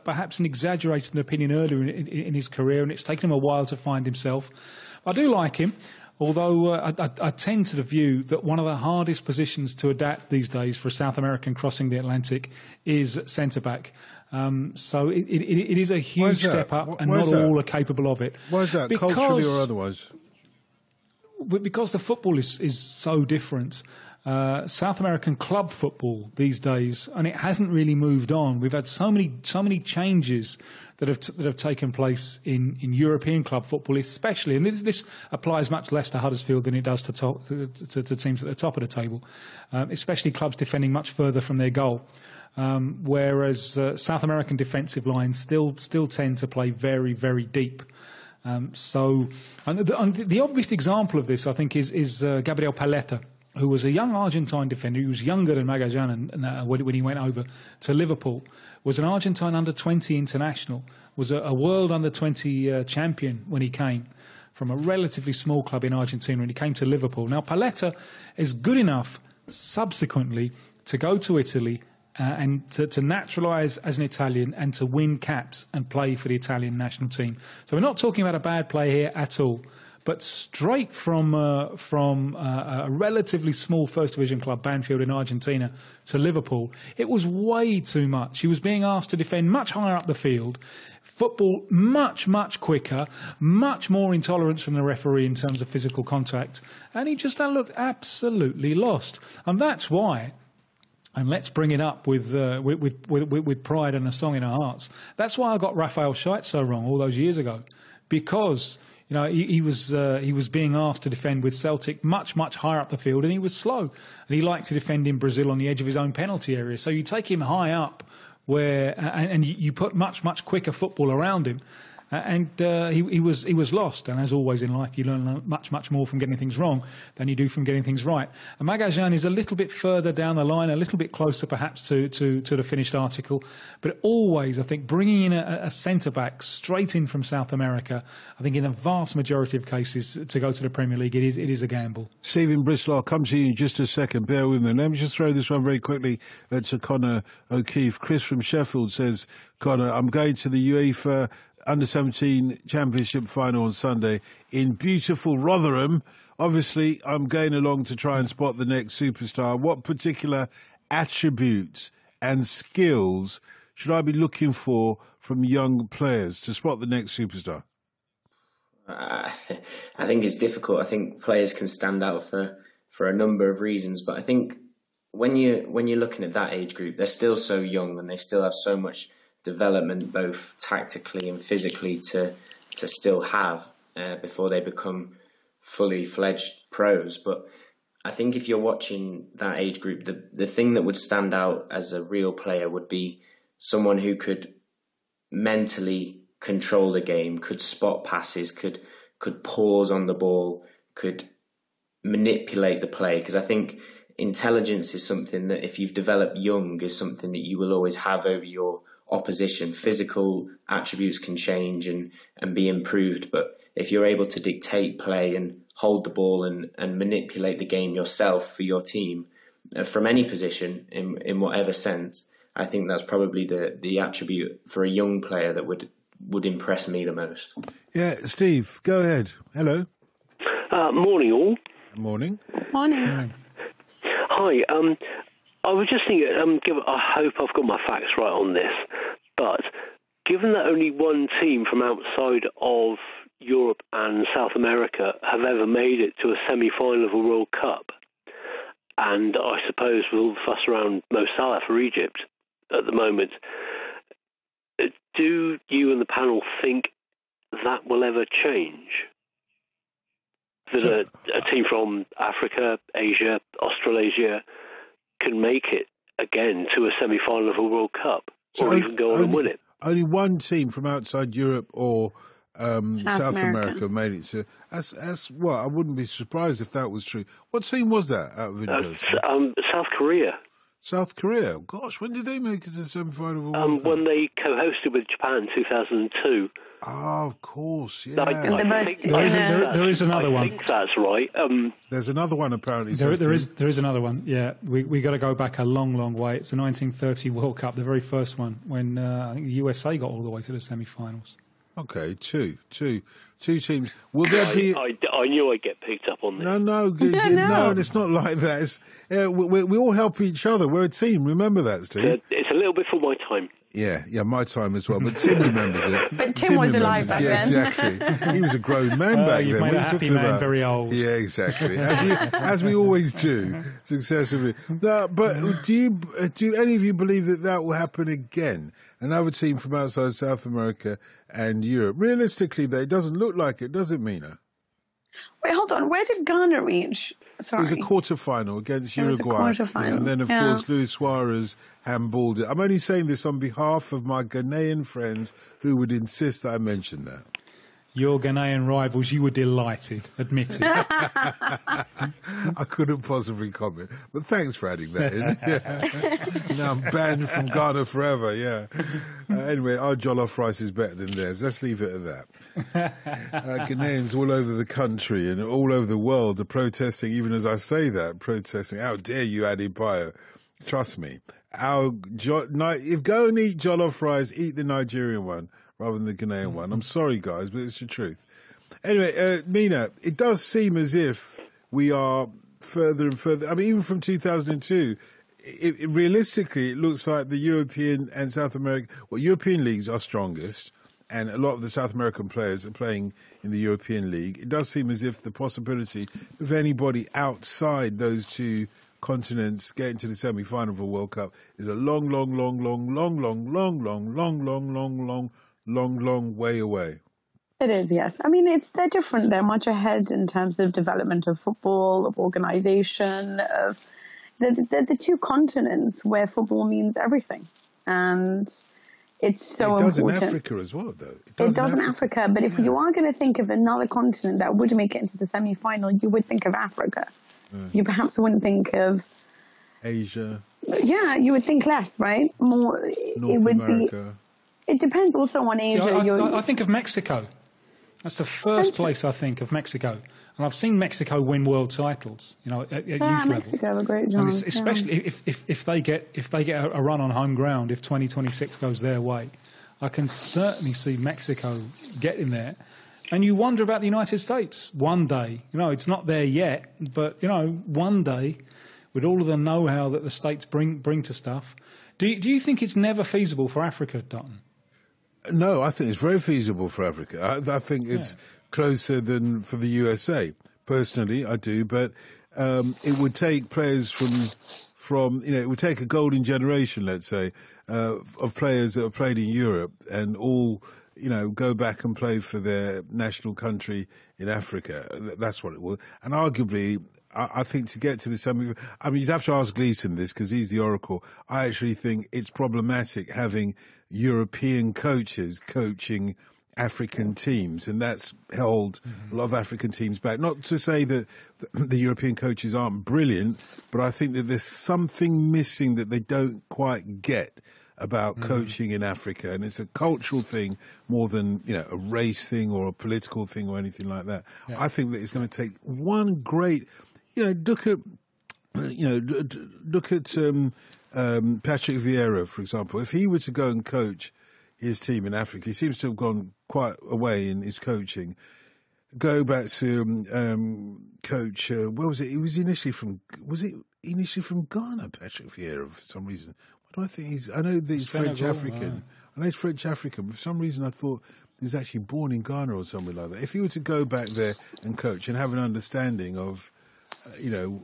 perhaps an exaggerated opinion earlier in his career, and it's taken him a while to find himself. I do like him, although I tend to the view that one of the hardest positions to adapt these days for a South American crossing the Atlantic is centre-back. So it is a huge step up, and not all are capable of it. Why is that, culturally or otherwise? Because the football is so different. South American club football these days, and it hasn't really moved on. We've had so many changes that have taken place in European club football, especially, and this applies much less to Huddersfield than it does to teams at the top of the table, especially clubs defending much further from their goal. Whereas South American defensive lines still tend to play very, very deep. So the obvious example of this, I think, is Gabriel Paletta, who was a young Argentine defender. He was younger than Magallanes when he went over to Liverpool. Was an Argentine under-20 international. Was a world under-20 champion when he came from a relatively small club in Argentina, and he came to Liverpool. Now, Paletta is good enough subsequently to go to Italy and to naturalise as an Italian and to win caps and play for the Italian national team. So we're not talking about a bad player here at all. But straight from a relatively small First Division club, Banfield in Argentina, to Liverpool, it was way too much. He was being asked to defend much higher up the field, football much, much quicker, much more intolerance from the referee in terms of physical contact, and he just looked absolutely lost. And that's why, and let's bring it up with pride and a song in our hearts, that's why I got Raphael Scheidt so wrong all those years ago, because he was being asked to defend with Celtic much, much higher up the field, and he was slow. And he liked to defend in Brazil on the edge of his own penalty area. So you take him high up and you put much, much quicker football around him. And he was lost. And as always in life, you learn much, much more from getting things wrong than you do from getting things right. And Magallanes is a little bit further down the line, a little bit closer perhaps to the finished article. But always, I think, bringing in a centre-back straight in from South America, I think in the vast majority of cases to go to the Premier League, it is a gamble. Stephen Bristol, I'll come to you in just a second. Bear with me. Let me just throw this one very quickly to Conor O'Keefe. Chris from Sheffield says, Conor, I'm going to the UEFA Under-17 Championship final on Sunday in beautiful Rotherham. Obviously, I'm going along to try and spot the next superstar. What particular attributes and skills should I be looking for from young players to spot the next superstar? I think it's difficult. I think players can stand out for a number of reasons, but I think when you're looking at that age group, they're still so young and they still have so much development, both tactically and physically, to still have before they become fully fledged pros. But I think if you're watching that age group, the thing that would stand out as a real player would be someone who could mentally control the game, could spot passes, could pause on the ball, could manipulate the play. Because I think intelligence is something that, if you've developed young, is something that you will always have over your opposition. Physical attributes can change and be improved, but if you're able to dictate play and hold the ball and manipulate the game yourself for your team from any position in whatever sense, I think that's probably the attribute for a young player that would impress me the most. Yeah, Steve, go ahead. Hello. Morning, all. Morning. Morning. Hi. I was just thinking, I hope I've got my facts right on this, but given that only one team from outside of Europe and South America have ever made it to a semi-final of a World Cup, and I suppose with all the fuss around Mo Salah for Egypt at the moment, do you and the panel think that will ever change? That a team from Africa, Asia, Australasia can make it again to a semi-final of a World Cup, or even go on and win it? Only one team from outside Europe or South America made it. So that's what I wouldn't be surprised if that was true. What team was that, out of interest? South Korea. South Korea. Gosh, when did they make it to the semi-final of a World Cup? When they co-hosted with Japan in 2002. Oh, of course, yeah. There is another one. I think that's right. There's another one, apparently. There is another one, yeah. We got to go back a long, long way. It's the 1930 World Cup, the very first one, when I think the USA got all the way to the semi-finals. Okay, two teams. Will there be? I knew I'd get picked up on this. No, it's not like that. We all help each other. We're a team. Remember that, Steve. It's a little before my time. Yeah, my time as well. But Tim remembers it. But Tim was alive back then. Yeah, exactly. He was a grown man back you've then. made a happy man very old. Yeah, exactly. As we always do, successively. No, but do any of you believe that will happen again? Another team from outside South America and Europe. Realistically, though, it doesn't look like it, does it, Mina? Wait, hold on. Where did Ghana reach? Sorry. It was a quarter-final against Uruguay. And then, of course, Luis Suarez handballed it. I'm only saying this on behalf of my Ghanaian friends who would insist that I mention that. Your Ghanaian rivals, you were delighted, admit it. I couldn't possibly comment, but thanks for adding that in. Yeah. Now I'm banned from Ghana forever, yeah. Anyway, our jollof rice is better than theirs. Let's leave it at that. Ghanaians all over the country and all over the world are protesting, even as I say that, protesting. How dare you, Adebayo? Trust me. If go and eat jollof rice, eat the Nigerian one rather than the Ghanaian one. I'm sorry, guys, but it's the truth. Anyway, Mina, it does seem as if we are further and further. I mean, even from 2002, realistically, it looks like the European and South American, European leagues are strongest, and a lot of the South American players are playing in the European League. It does seem as if the possibility of anybody outside those two continents getting to the semi-final of a World Cup is a long way away. It is, yes. I mean, they're different. They're much ahead in terms of development of football, of organisation, of the two continents where football means everything. And it's so important. It does in Africa as well, though. It does in Africa. But if you are going to think of another continent that would make it into the semi-final, you would think of Africa. You perhaps wouldn't think of Asia. Yeah, you would think less, right? More. North America. It depends also on Asia. I think of Mexico. That's the first place I think of, Mexico. And I've seen Mexico win world titles, at youth level. Mexico have a great job. Especially if they get a run on home ground, if 2026 goes their way, I can certainly see Mexico getting there. And you wonder about the United States one day. It's not there yet, but one day, with all of the know-how that the states bring to stuff, do you think it's never feasible for Africa, Dotun? No, I think it's very feasible for Africa. I think it's closer than for the USA. Personally, I do, but it would take players from it would take a golden generation, let's say, of players that have played in Europe and all go back and play for their national country in Africa. That's what it will. And arguably, I think to get to the semi, I mean, you'd have to ask Gleeson this because he's the oracle. I actually think it's problematic having European coaches coaching African teams, and that's held a lot of African teams back. Not to say that the European coaches aren't brilliant, but I think that there's something missing that they don't quite get about coaching in Africa, and it's a cultural thing more than a race thing or a political thing or anything like that. Yeah. I think that it's going to take one great, look at Patrick Vieira, for example. If he were to go and coach his team in Africa, he seems to have gone quite away in his coaching. Go back to coach. Where was it? He was initially from. Was it initially from Ghana? Patrick Vieira, for some reason. I think I know that he's French African. I know he's French African, but for some reason I thought he was actually born in Ghana or somewhere like that. If he were to go back there and coach and have an understanding of,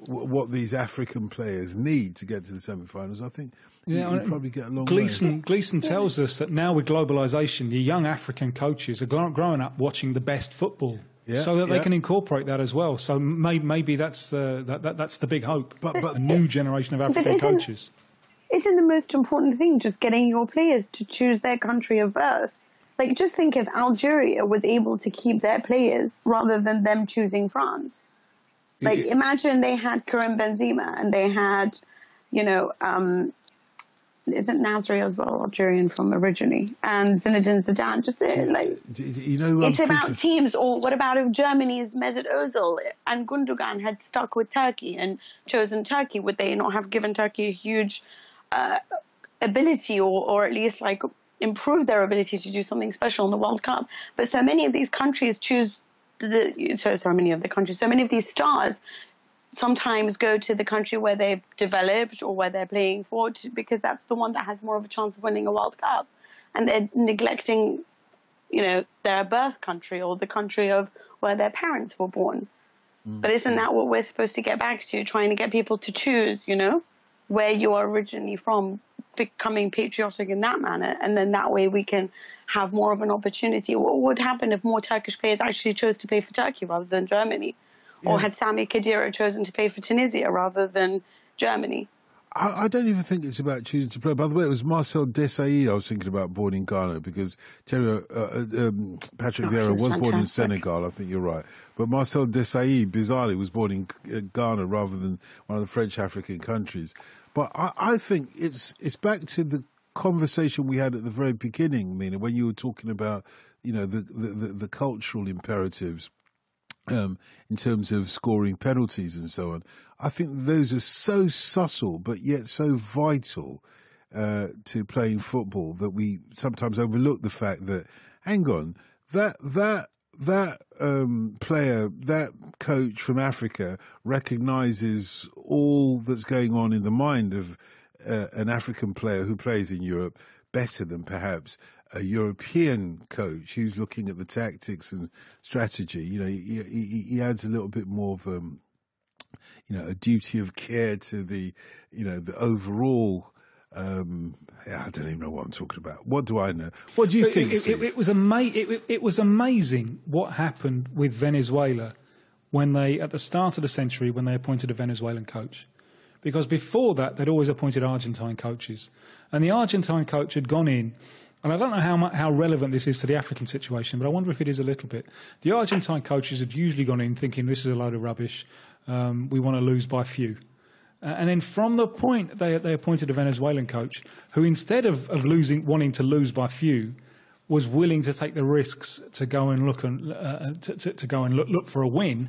what these African players need to get to the semi-finals, I think he'd probably get a long way. Gleeson tells us that now with globalisation, the young African coaches are growing up watching the best football. Yeah, so that they can incorporate that as well. So maybe that's the big hope. But a new generation of African coaches. Isn't the most important thing just getting your players to choose their country of birth? Like, just think if Algeria was able to keep their players rather than them choosing France. Like, imagine they had Karim Benzema and they had, isn't Nasri as well Algerian from originally? And Zinedine Zidane. Just it's about teams. Or what about if Germany's Mesut Ozil and Gundogan had stuck with Turkey and chosen Turkey? Would they not have given Turkey a huge ability or at least improve their ability to do something special in the World Cup? But so many of these countries so many of these stars sometimes go to the country where they've developed or where they're playing for, because that's the one that has more of a chance of winning a World Cup. And they're neglecting, their birth country or the country of where their parents were born. But isn't that what we're supposed to get back to, trying to get people to choose, where you are originally from, becoming patriotic in that manner, and then that way we can have more of an opportunity? What would happen if more Turkish players actually chose to play for Turkey rather than Germany? Yeah. Or had Sami Khedira chosen to play for Tunisia rather than Germany? I don't even think it's about choosing to play. By the way, it was Marcel Desailly I was thinking about, born in Ghana, because Patrick Vieira was born in Senegal, I think you're right. But Marcel Desailly, bizarrely, was born in Ghana rather than one of the French African countries. But I think it's back to the conversation we had at the very beginning, Mina, when you were talking about, the cultural imperatives. In terms of scoring penalties and so on. I think those are so subtle but yet so vital to playing football that we sometimes overlook the fact that, hang on, that player, that coach from Africa recognises all that's going on in the mind of an African player who plays in Europe better than perhaps a European coach who's looking at the tactics and strategy. He adds a little bit more of a duty of care to the overall. I don't even know what I'm talking about. What do I know? What do you think? It was amazing what happened with Venezuela when they, at the start of the century, when they appointed a Venezuelan coach. Because before that, they'd always appointed Argentine coaches. And the Argentine coach had gone in, and I don't know how relevant this is to the African situation, but I wonder if it is a little bit. The Argentine coaches had usually gone in thinking, this is a load of rubbish, we want to lose by few. And then from the point they appointed a Venezuelan coach who, instead of wanting to lose by few, was willing to take the risks to go and look look for a win.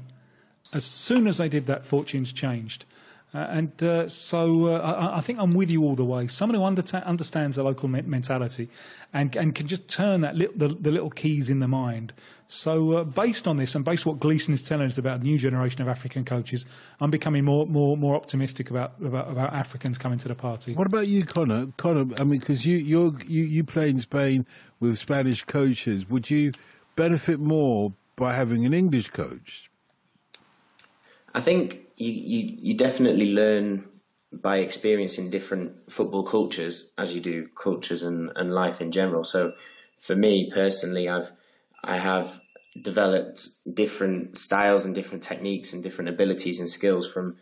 As soon as they did that, fortunes changed. So I think I'm with you all the way. Someone who understands the local mentality and can just turn the little keys in the mind. So based on this and based on what Gleeson is telling us about the new generation of African coaches, I'm becoming more optimistic about Africans coming to the party. What about you, Conor? Conor, I mean, because you play in Spain with Spanish coaches. Would you benefit more by having an English coach? I think you definitely learn by experiencing different football cultures as you do cultures and life in general. So for me personally, I have developed different styles and different techniques and different abilities and skills from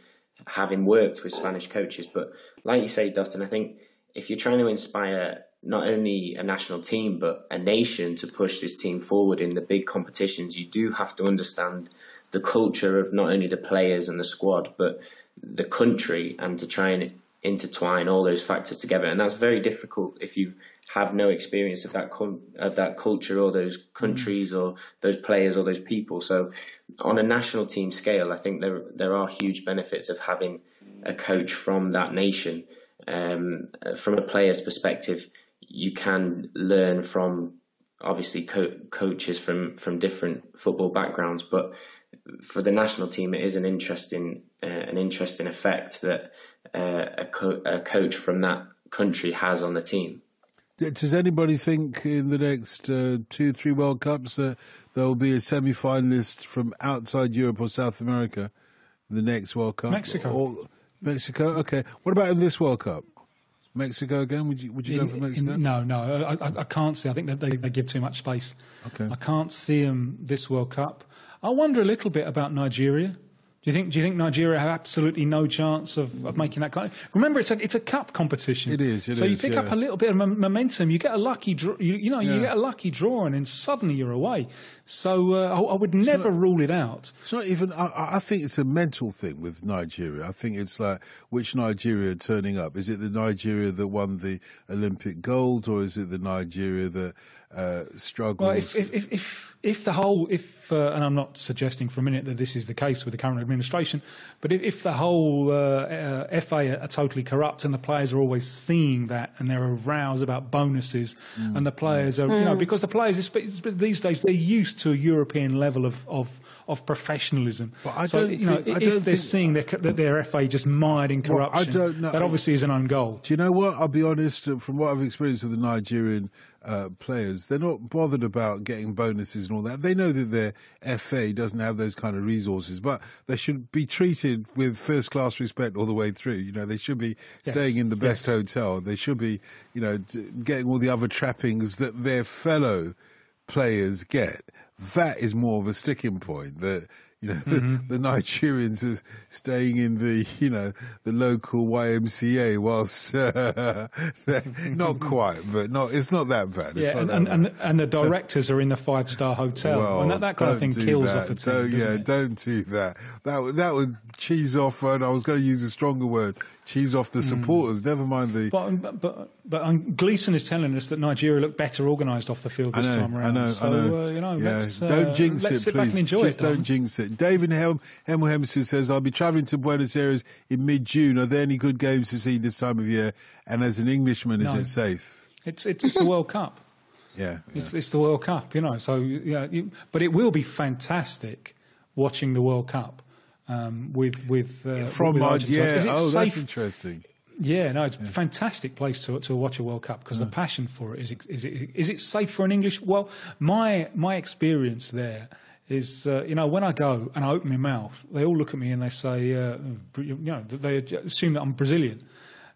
having worked with Spanish coaches. But like you say, Dotun, I think if you're trying to inspire not only a national team but a nation to push this team forward in the big competitions, you do have to understand the culture of not only the players and the squad, but the country, and to try and intertwine all those factors together. And that's very difficult if you have no experience of that culture or those countries or those players or those people. So on a national team scale, I think there are huge benefits of having a coach from that nation. From a player's perspective, you can learn from obviously coaches from different football backgrounds, but for the national team, it is an interesting effect that a coach from that country has on the team. Does anybody think in the next 2-3 World Cups there will be a semi-finalist from outside Europe or South America in the next World Cup? Mexico. Mexico. Okay. What about in this World Cup? Mexico again? Would you go for Mexico? No. I can't see. I think that they give too much space. Okay. I can't see them this World Cup. I wonder a little bit about Nigeria. Do you think Nigeria have absolutely no chance of making that kind? Remember, it's a cup competition. It is. So you pick up a little bit of momentum. You get a lucky draw. You get a lucky draw, and then suddenly you're away. So I would never rule it out. It's not even. I think it's a mental thing with Nigeria. I think it's like, which Nigeria turning up? Is it the Nigeria that won the Olympic gold, or is it the Nigeria that struggles. Well, and I'm not suggesting for a minute that this is the case with the current administration, but if the whole FA are totally corrupt and the players are always seeing that and there are rows about bonuses and the players are, because the players these days they're used to a European level of professionalism. If they're seeing that their FA just mired in corruption, that obviously is an own goal. Do you know what? I'll be honest. From what I've experienced with the Nigerian players, they're not bothered about getting bonuses and all that. They know that their FA doesn't have those kind of resources, but they should be treated with first-class respect all the way through. They should be staying in the best hotel. They should be, getting all the other trappings that their fellow players get. That is more of a sticking point. That the Nigerians are staying in the local YMCA whilst not quite, but it's not that bad. And the directors are in the 5-star hotel, and that kind of thing kills off a team. Don't do that. That would cheese off. And I was going to use a stronger word, cheese off the supporters. Never mind the. But Gleeson is telling us that Nigeria looked better organised off the field this time around. I know. Don't jinx it, sit back and enjoy Just don't jinx it. David Hemel says, I'll be travelling to Buenos Aires in mid-June. Are there any good games to see this time of year? And as an Englishman, is it safe? It's the World Cup. Yeah. It's the World Cup, So, but it will be fantastic watching the World Cup with that's interesting. Yeah, no, it's a fantastic place to watch a World Cup because the passion for it is it safe for an English? Well, my experience there is, when I go and I open my mouth, they all look at me and they say, they assume that I'm Brazilian.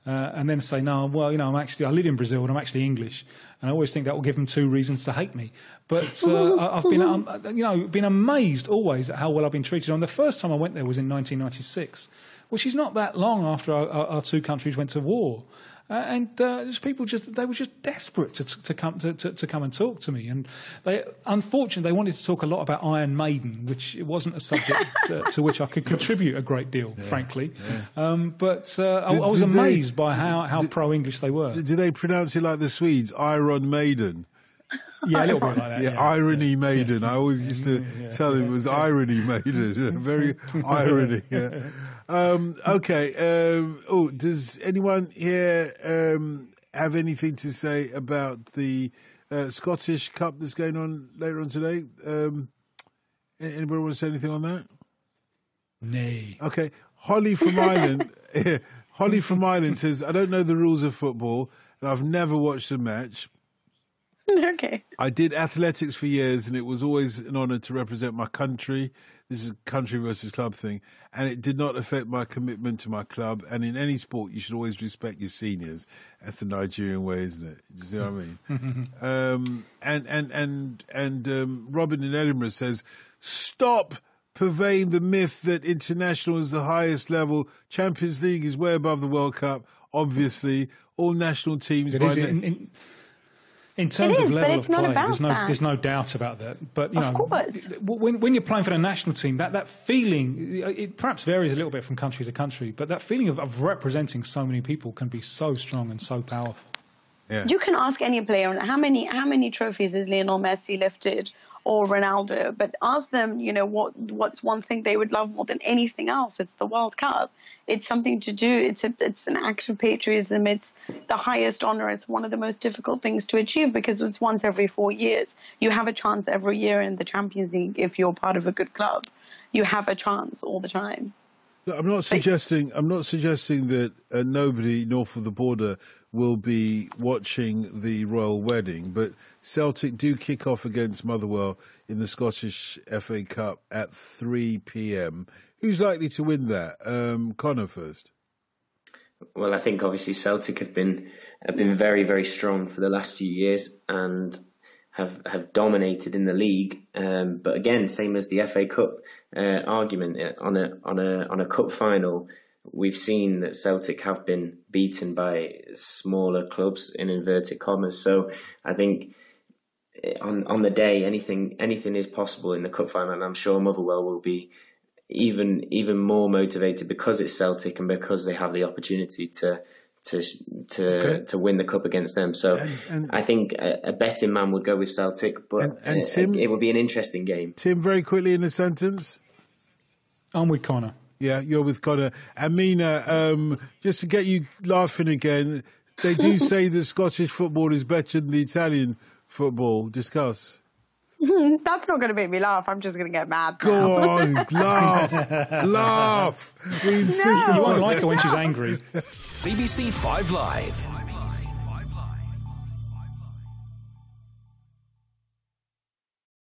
And then say, no, well, I live in Brazil and I'm actually English. And I always think that will give them 2 reasons to hate me. But I've been amazed always at how well I've been treated. And the first time I went there was in 1996, which is not that long after our 2 countries went to war. And people they were just desperate to come and talk to me. And unfortunately, they wanted to talk a lot about Iron Maiden, which it wasn't a subject to which I could contribute a great deal, frankly. Yeah. But I was amazed by how pro-English they were. Do they pronounce it like the Swedes, Iron Maiden? Yeah, a little bit like that. Irony Maiden. I always used to tell them it was Irony Maiden. Very irony. Yeah. Okay. Does anyone here have anything to say about the Scottish Cup that's going on later on today? Anybody want to say anything on that? Nay. Okay. Holly from Ireland. Holly from Ireland says, I don't know the rules of football and I've never watched a match. Okay. I did athletics for years and it was always an honour to represent my country. This is a country versus club thing. And it did not affect my commitment to my club. And in any sport, you should always respect your seniors. That's the Nigerian way, isn't it? Do you see what I mean? And Robin in Edinburgh says, stop purveying the myth that international is the highest level. Champions League is way above the World Cup, obviously. All national teams... In terms of level of play, there's no doubt about that. But of course, when you're playing for the national team, that feeling, it perhaps varies a little bit from country to country, but that feeling of representing so many people can be so strong and so powerful. Yeah. You can ask any player how many trophies has Lionel Messi lifted or Ronaldo, but ask them, what's one thing they would love more than anything else? It's the World Cup. It's something to do. It's an act of patriotism. It's the highest honor. It's one of the most difficult things to achieve because it's once every 4 years. You have a chance every year in the Champions League if you're part of a good club. You have a chance all the time. I'm not suggesting that nobody north of the border will be watching the royal wedding, but Celtic do kick off against Motherwell in the Scottish FA Cup at 3 p.m. Who's likely to win that? Conor first. Well, I think obviously Celtic have been very, very strong for the last few years and have dominated in the league. But again, same as the FA Cup argument on a cup final, we've seen that Celtic have been beaten by smaller clubs in inverted commas. So I think on the day, anything is possible in the cup final, and I'm sure Motherwell will be even more motivated because it's Celtic and because they have the opportunity to to win the cup against them. So I think a betting man would go with Celtic, but Tim, it would be an interesting game. Tim, very quickly in a sentence. I'm with Conor. Yeah, you're with Conor. And Mina, just to get you laughing again, they do say that Scottish football is better than the Italian football. Discuss. That's not going to make me laugh. I'm just going to get mad. Go on, laugh. We insist. You won't like her when she's angry. BBC 5 Live.